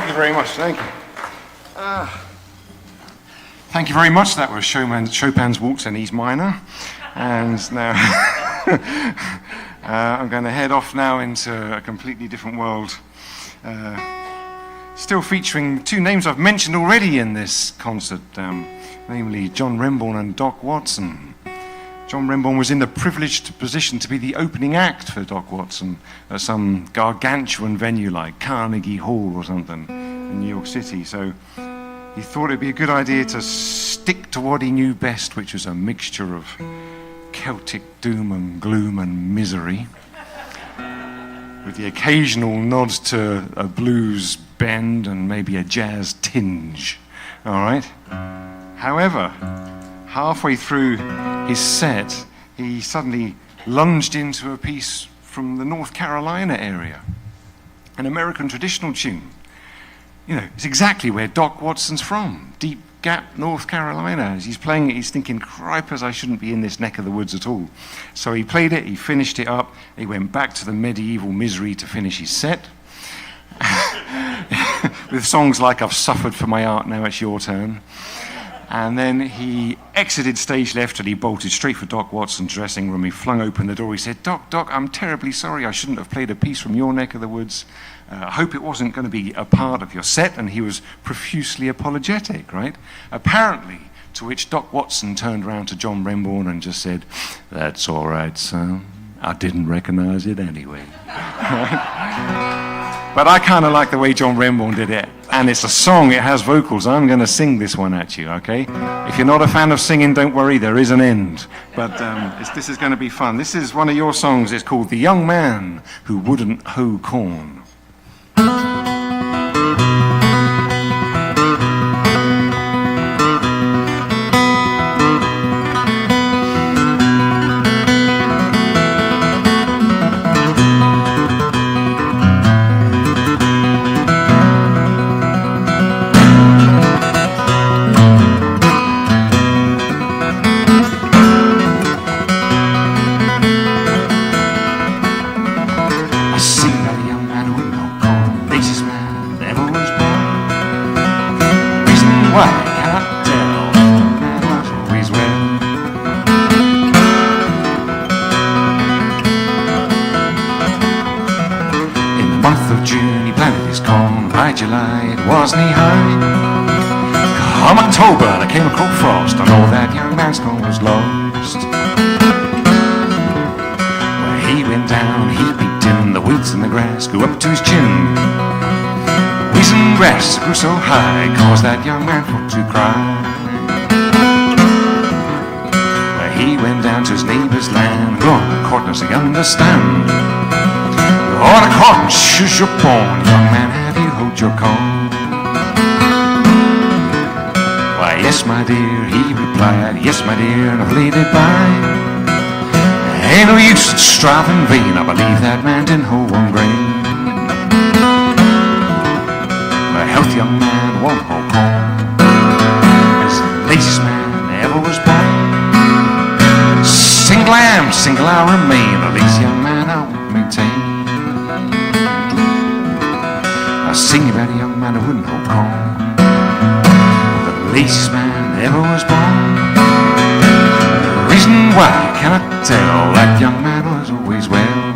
Thank you very much. Thank you. Thank you very much. That was Chopin's Waltz in E minor. And now I'm going to head off now into a completely different world. Still featuring two names I've mentioned already in this concert, namely John Renbourn and Doc Watson. John Renbourn was in the privileged position to be the opening act for Doc Watson at some gargantuan venue like Carnegie Hall or something in New York City. So he thought it'd be a good idea to stick to what he knew best, which was a mixture of Celtic doom and gloom and misery, with the occasional nod to a blues bend and maybe a jazz tinge. All right? However, halfway through his set, he suddenly lunged into a piece from the North Carolina area, an American traditional tune. You know, it's exactly where Doc Watson's from, Deep Gap, North Carolina. As he's playing it, he's thinking, cripers, I shouldn't be in this neck of the woods at all. So he played it, he finished it up, he went back to the medieval misery to finish his set. With songs like I've suffered for my art, now it's your turn. And then he exited stage left and he bolted straight for Doc Watson's dressing room. He flung open the door. He said, Doc, I'm terribly sorry. I shouldn't have played a piece from your neck of the woods. I hope it wasn't going to be a part of your set. And he was profusely apologetic, right? Apparently, to which Doc Watson turned around to John Renbourn and just said, that's all right, son. I didn't recognize it anyway. But I kind of like the way John Renbourn did it. And it's a song, it has vocals. I'm going to sing this one at you, okay? If you're not a fan of singing, don't worry, there is an end. But this is going to be fun. This is one of your songs. It's called The Young Man Who Wouldn't Hoe Corn. Come October, there came a cold frost, and all that young man's corn was lost. Well, he went down, he peeked in, the weeds and the grass grew up to his chin. The weeds and grass grew so high, caused that young man for to cry. Well, he went down to his neighbor's land, go on, courtness, you understand. On a cotton, shush your born, young man, have you hoed your corn? Why, yes, my dear, he replied, yes, my dear, and I've laid it by. Ain't no use in strife in vain, I believe that man didn't hoe one grain. A healthy young man won't hoe corn, as the laziest man ever was born. Single I am, single I remain, a lazy young man I won't maintain. I sing about a young man who wouldn't hoe corn, the laziest man ever was born. The reason why I cannot tell, that young man was always well.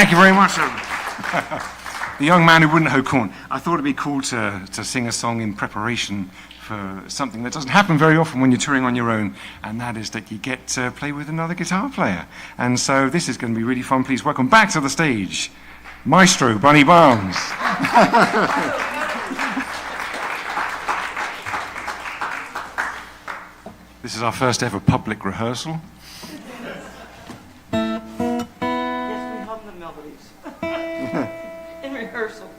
Thank you very much, sir. The young man who wouldn't hoe corn. I thought it'd be cool to sing a song in preparation for something that doesn't happen very often when you're touring on your own, and that is that you get to play with another guitar player. And so this is going to be really fun. Please welcome back to the stage, Maestro Bunny Barnes. This is our first ever public rehearsal. Yes, we hum the melodies in rehearsal.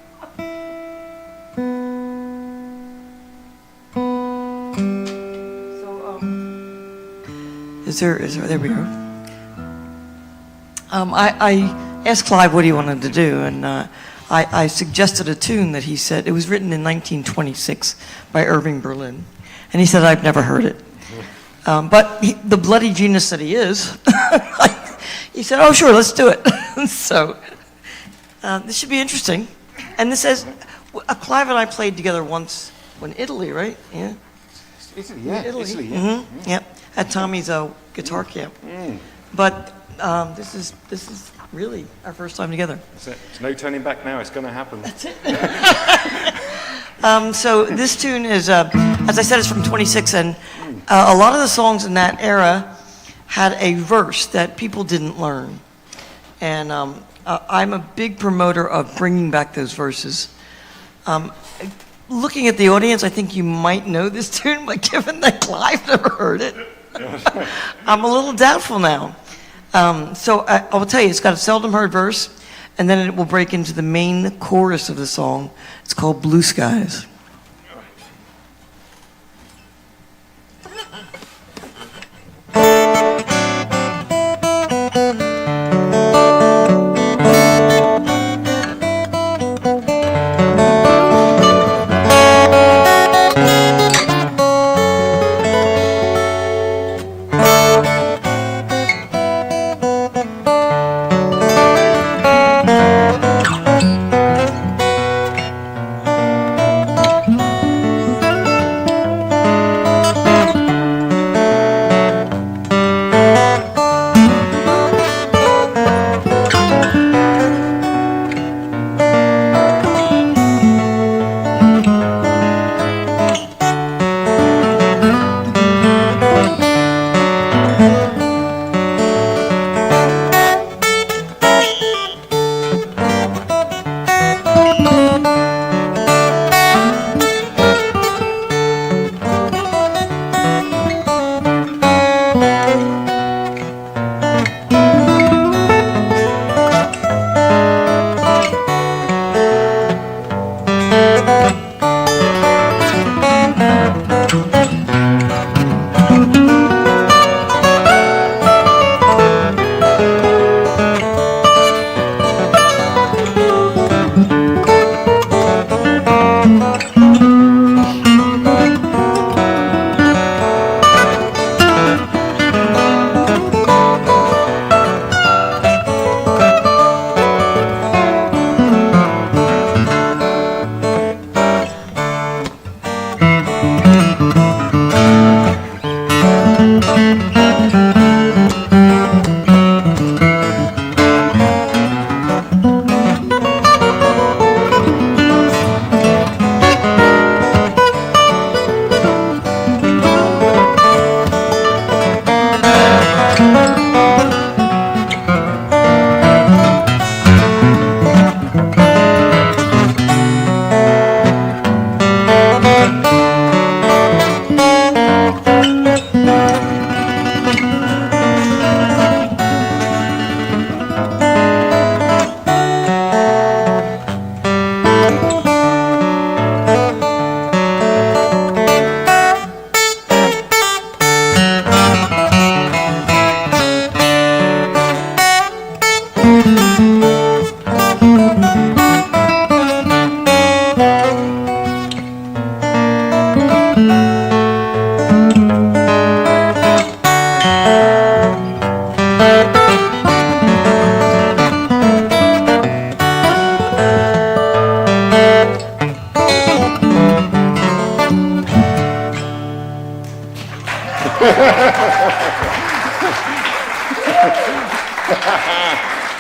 So, there we go. I asked Clive what he wanted to do, and I suggested a tune that he said, it was written in 1926 by Irving Berlin, and he said, I've never heard it. But the bloody genius that he is, he said, oh, sure, let's do it. So this should be interesting. And this says, Clive and I played together once in Italy, right? Yeah. Italy, yeah. Italy, yeah. Mm-hmm. Yep. At Tommy's guitar camp. Mm. But this is really our first time together. That's it. There's no turning back now. It's going to happen. That's it. So this tune is, as I said, it's from 26, and a lot of the songs in that era had a verse that people didn't learn. And I'm a big promoter of bringing back those verses. Looking at the audience, I think you might know this tune, but given that Clive never heard it, I'm a little doubtful now. So I will tell you, it's got a seldom heard verse, and then it will break into the main chorus of the song. It's called Blue Skies.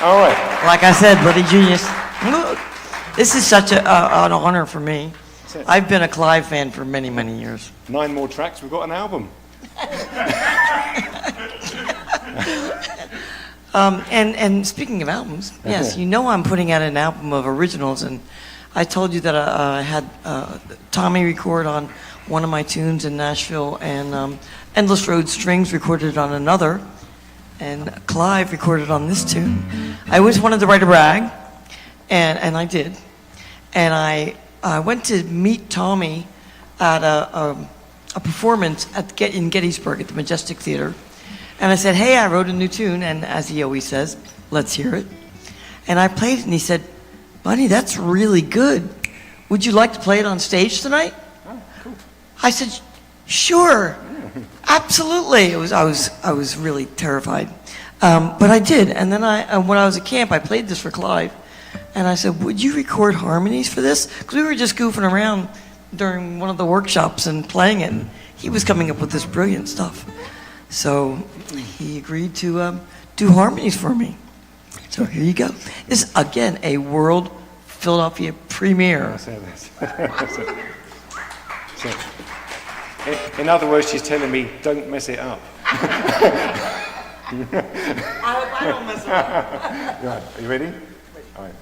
All right. Like I said, bloody genius. Look, this is such an honor for me. I've been a Clive fan for many, many years. 9 more tracks, we've got an album. And speaking of albums, yes, you know I'm putting out an album of originals, and I told you that I had Tommy record on one of my tunes in Nashville, and Endless Road Strings recorded on another, and Clive recorded on this tune. I always wanted to write a rag, and I did. And I went to meet Tommy at a performance in Gettysburg at the Majestic Theater. And I said, hey, I wrote a new tune, and as he always says, let's hear it. And I played it, and he said, Bunny, that's really good. Would you like to play it on stage tonight? Oh, cool. I said, sure, absolutely. I was really terrified. But I did, and then when I was at camp, I played this for Clive, and I said, would you record harmonies for this? Because we were just goofing around during one of the workshops and playing it, and he was coming up with this brilliant stuff. So he agreed to do harmonies for me. So here you go. This is, again, a world Philadelphia premiere. In other words, she's telling me, don't mess it up. I hope I don't mess it up. Right, are you ready? All right.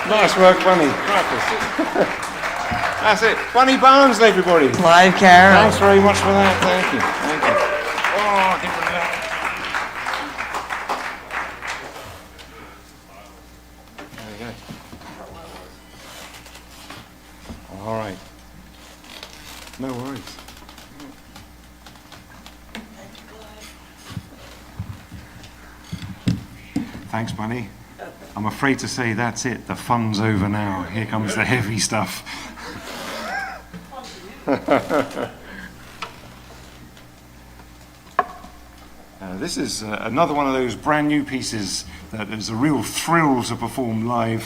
Nice work, Bunny. That's it. Bunny Barnsley, everybody. Clive Carroll. Thanks very much for that. Thank you. Thank you. Oh, give me that. There we go. All right. No worries. Thanks, Bunny. I'm afraid to say that's it. The fun's over now. Here comes the heavy stuff. This is another one of those brand new pieces that is a real thrill to perform live.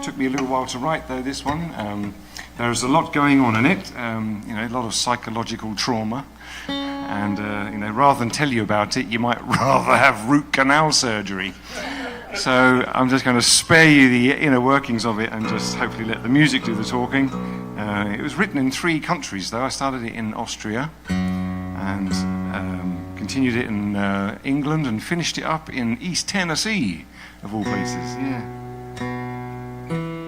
Took me a little while to write, though, this one. There's a lot going on in it, a lot of psychological trauma. And, rather than tell you about it, you might rather have root canal surgery. So I'm just going to spare you the inner workings of it and just hopefully let the music do the talking. It was written in 3 countries, though. I started it in Austria and continued it in England and finished it up in East Tennessee, of all places. Yeah.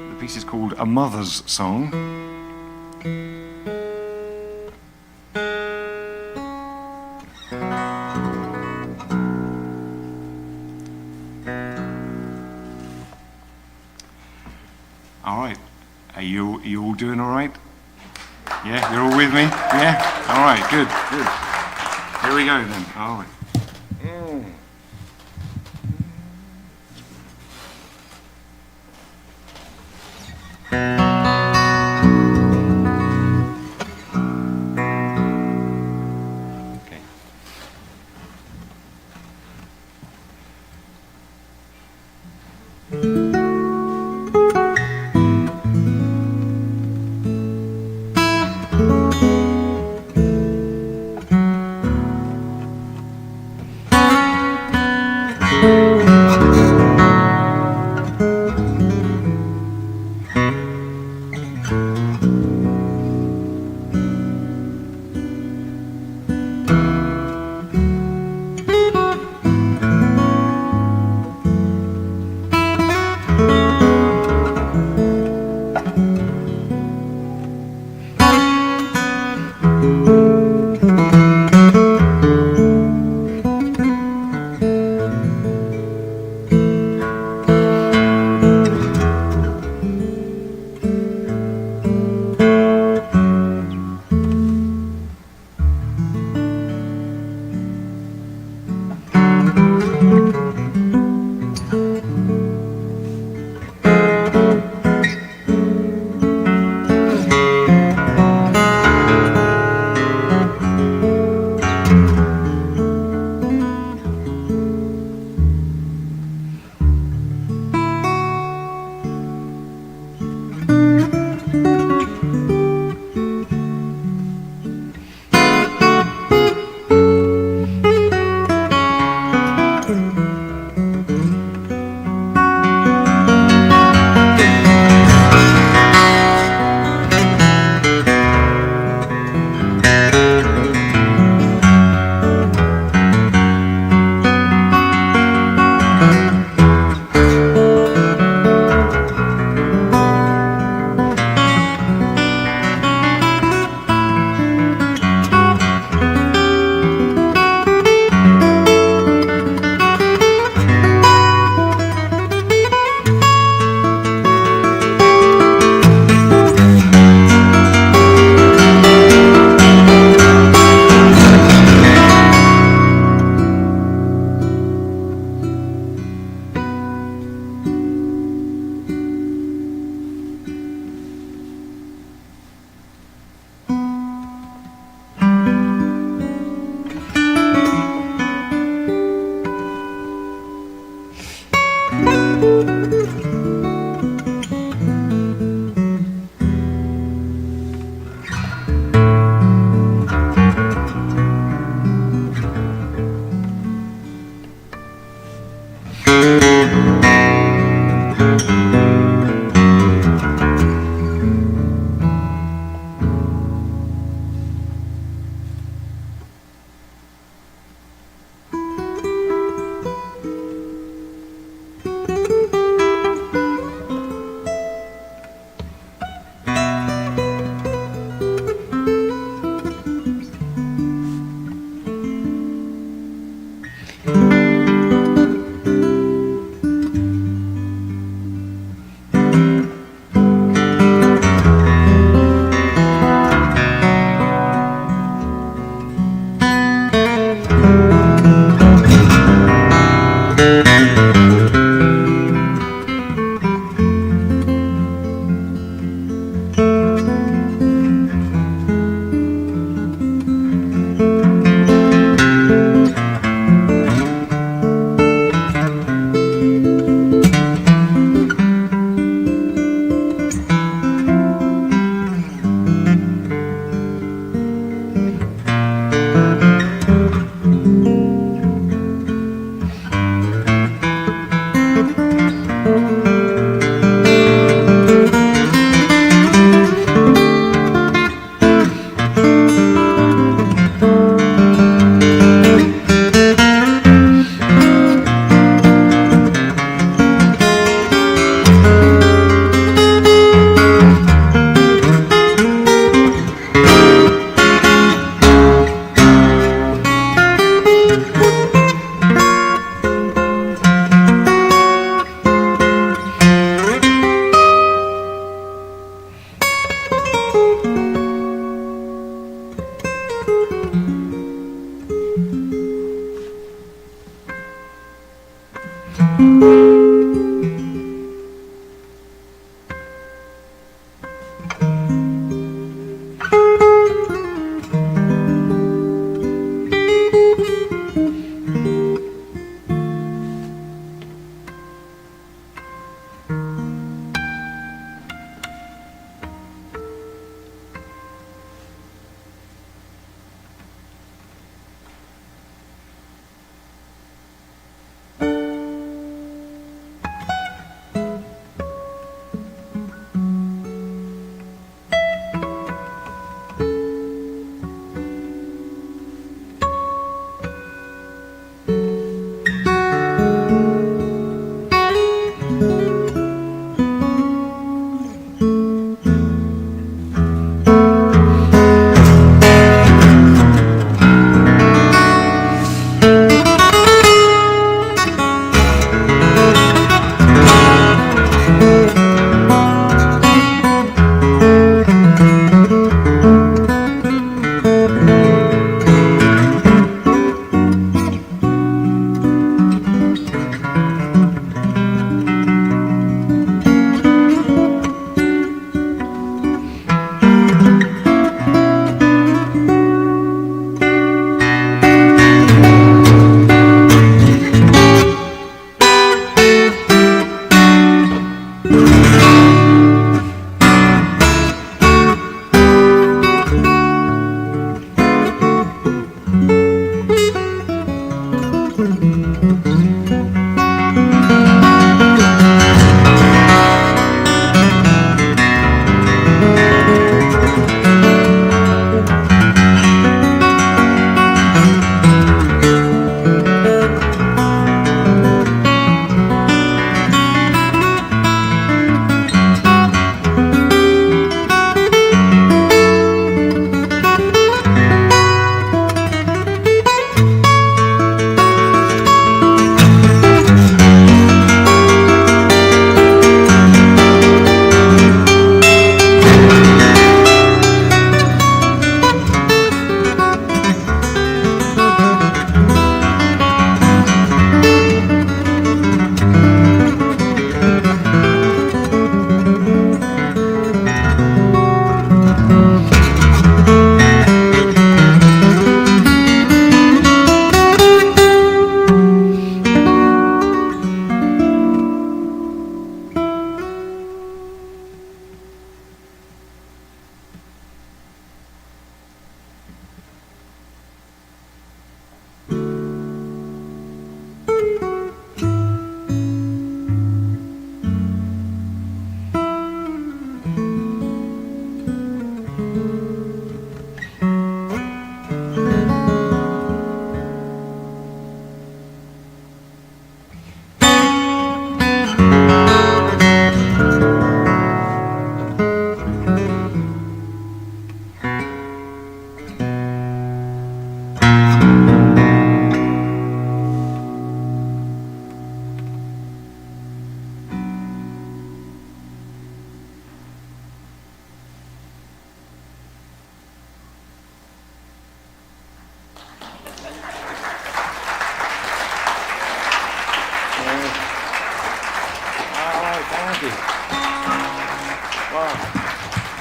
The piece is called A Mother's Song. All right. Are you all doing all right? Yeah, you're all with me? Yeah? All right, good. Here we go then. All right. Okay.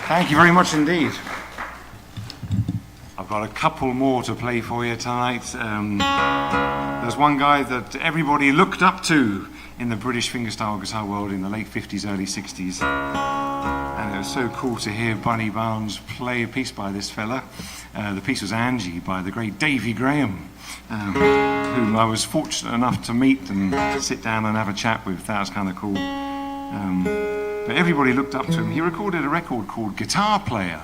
Thank you very much indeed. I've got a couple more to play for you tonight. There's one guy that everybody looked up to in the British fingerstyle guitar world in the late 50s, early 60s. And it was so cool to hear Bunny Barnes play a piece by this fella. The piece was Angie by the great Davy Graham, whom I was fortunate enough to meet and sit down and have a chat with. That was kind of cool. But everybody looked up to him. He recorded a record called Guitar Player,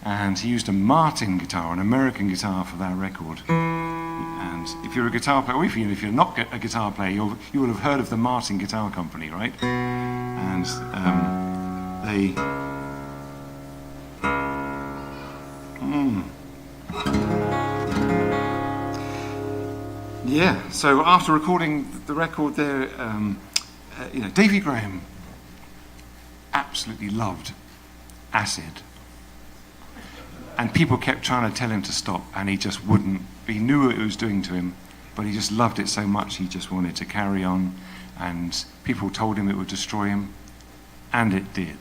and he used a Martin guitar, an American guitar, for that record. And if you're a guitar player, or even if you're not a guitar player, you will have heard of the Martin Guitar Company, right? And they... Yeah, so after recording the record there, Davy Graham absolutely loved acid. And people kept trying to tell him to stop, and he just wouldn't. He knew what it was doing to him, but he just loved it so much he just wanted to carry on. And people told him it would destroy him, and it did.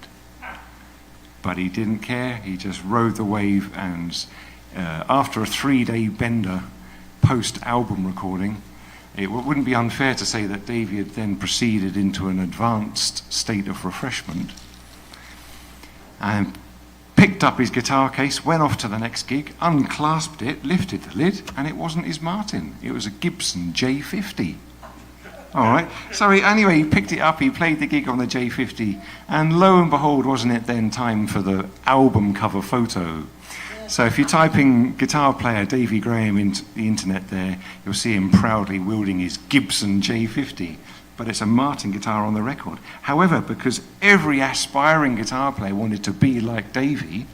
But he didn't care. He just rode the wave, and after a 3-day bender post-album recording, it wouldn't be unfair to say that Davy had then proceeded into an advanced state of refreshment and picked up his guitar case, went off to the next gig, unclasped it, lifted the lid, and it wasn't his Martin. It was a Gibson J50. All right. So anyway, he picked it up, he played the gig on the J50, and lo and behold, wasn't it then time for the album cover photo? So if you type in guitar player Davy Graham into the internet there, you'll see him proudly wielding his Gibson J50. But it's a Martin guitar on the record. However, because every aspiring guitar player wanted to be like Davy,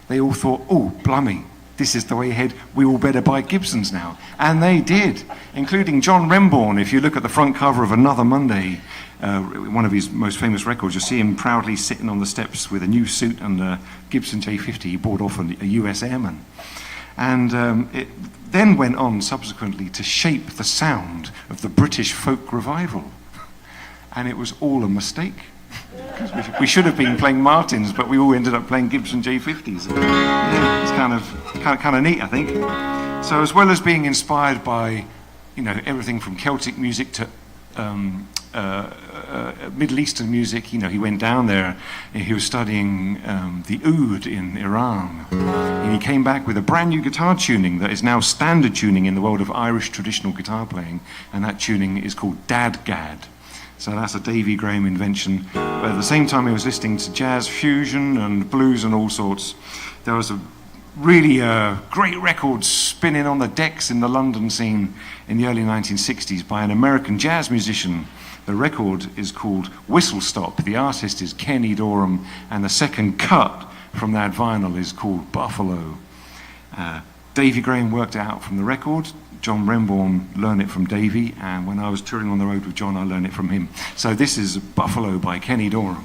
they all thought, oh, blummy, this is the way ahead, we all better buy Gibsons now. And they did, including John Remborn. If you look at the front cover of Another Monday, one of his most famous records, you'll see him proudly sitting on the steps with a new suit and a Gibson J50 he bought off a US Airman. And it then went on subsequently to shape the sound of the British folk revival. And it was all a mistake. Because we should have been playing Martins, but we all ended up playing Gibson J50s. Yeah, it's kind of neat, I think. So as well as being inspired by, everything from Celtic music to Middle Eastern music, he went down there. He was studying the oud in Iran. And he came back with a brand new guitar tuning that is now standard tuning in the world of Irish traditional guitar playing. And that tuning is called Dadgad. So that's a Davy Graham invention. But at the same time he was listening to jazz fusion and blues and all sorts. There was a really great record spinning on the decks in the London scene in the early 1960s by an American jazz musician. The record is called Whistle Stop. The artist is Kenny Dorham, and the second cut from that vinyl is called Buffalo. Davy Graham worked it out from the record. John Remborn learned it from Davy, and when I was touring on the road with John, I learned it from him. So this is Buffalo by Kenny Dorham.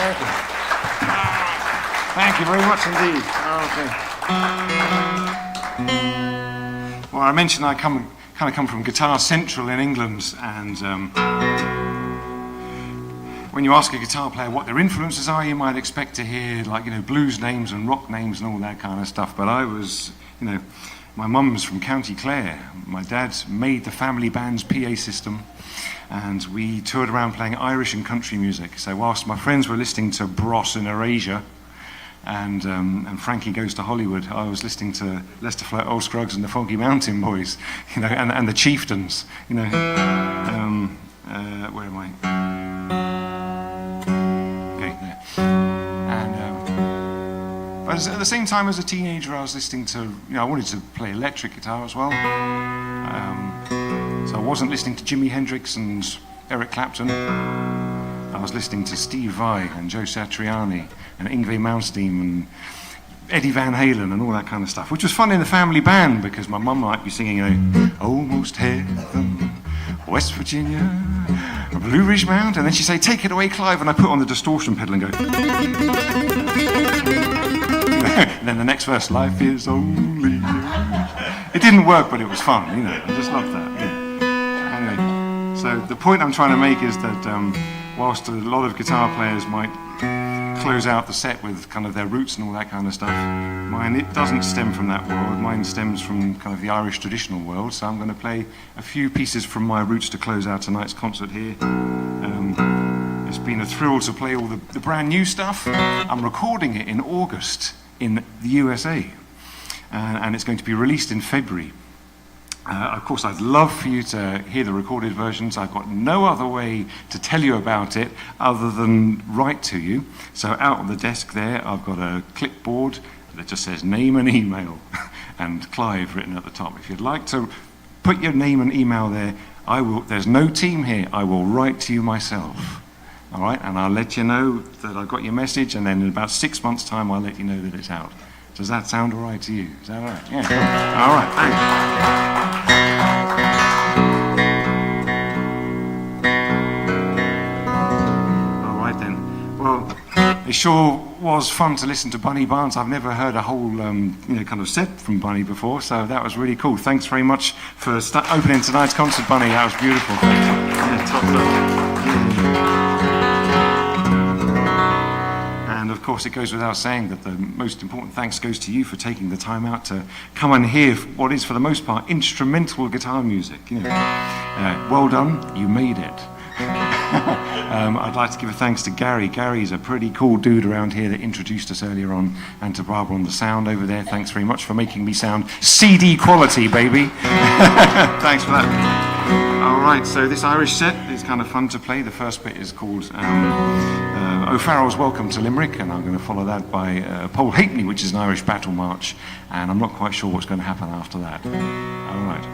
Thank you. Thank you very much indeed. Okay. Well, I mentioned I kind of come from Guitar Central in England, and when you ask a guitar player what their influences are, you might expect to hear blues names and rock names and all that kind of stuff. But I was, my mum's from County Clare. My dad made the family band's PA system, and we toured around playing Irish and country music. So whilst my friends were listening to Bros in Erasure and Frankie Goes to Hollywood, I was listening to Lester Flight, Old Scruggs and the Foggy Mountain Boys, and the Chieftains. Where am I? Okay, there. And but at the same time, as a teenager, I was listening to, I wanted to play electric guitar as well. So I wasn't listening to Jimi Hendrix and Eric Clapton. I was listening to Steve Vai and Joe Satriani and Yngwie Malmsteen and Eddie Van Halen and all that kind of stuff, which was fun in the family band because my mum might be singing, Almost Heaven, West Virginia, Blue Ridge Mountain, and then she'd say, take it away, Clive, and I put on the distortion pedal and go. And then the next verse, life is only you. It didn't work, but it was fun, I just loved that. Anyway, so the point I'm trying to make is that whilst a lot of guitar players might close out the set with kind of their roots and all that kind of stuff, mine, it doesn't stem from that world. Mine stems from kind of the Irish traditional world, so I'm going to play a few pieces from my roots to close out tonight's concert here. It's been a thrill to play all the brand new stuff. I'm recording it in August in the USA, and it's going to be released in February. Of course, I'd love for you to hear the recorded versions. I've got no other way to tell you about it other than write to you. So out on the desk there, I've got a clipboard that just says name and email and Clive written at the top. If you'd like to put your name and email there, I will. There's no team here. I will write to you myself. All right, and I'll let you know that I got your message, and then in about 6 months' time, I'll let you know that it's out. Does that sound all right to you? Is that all right? Yeah, cool. All right, thanks. All right then. Well, it sure was fun to listen to Bunny Barnes. I've never heard a whole, kind of set from Bunny before, so that was really cool. Thanks very much for opening tonight's concert, Bunny. That was beautiful. Yeah, top stuff. And of course, it goes without saying that the most important thanks goes to you for taking the time out to come and hear what is, for the most part, instrumental guitar music. Well done, you made it. I'd like to give a thanks to Gary. Gary's a pretty cool dude around here that introduced us earlier on, and to Barbara on the sound over there. Thanks very much for making me sound CD quality, baby. Thanks for that. All right, so this Irish set is kind of fun to play. The first bit is called O'Farrell's Welcome to Limerick, and I'm going to follow that by Paul Halfpenny, which is an Irish battle march, and I'm not quite sure what's going to happen after that. All right.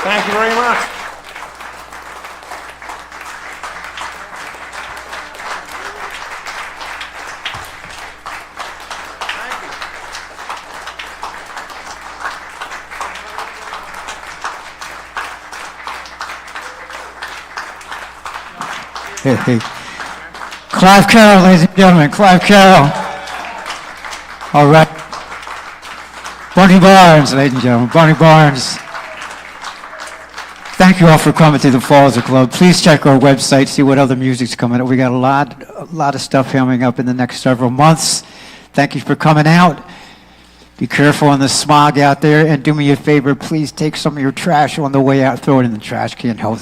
Thank you very much. Hey. Clive Carroll, ladies and gentlemen, Clive Carroll. All right. Bunny Barnes, ladies and gentlemen, Bunny Barnes. Thank you all for coming to the Falls Club. Please check our website, see what other music's coming up. We got a lot of stuff coming up in the next several months. Thank you for coming out. Be careful on the smog out there, and do me a favor, please take some of your trash on the way out, throw it in the trash can. Help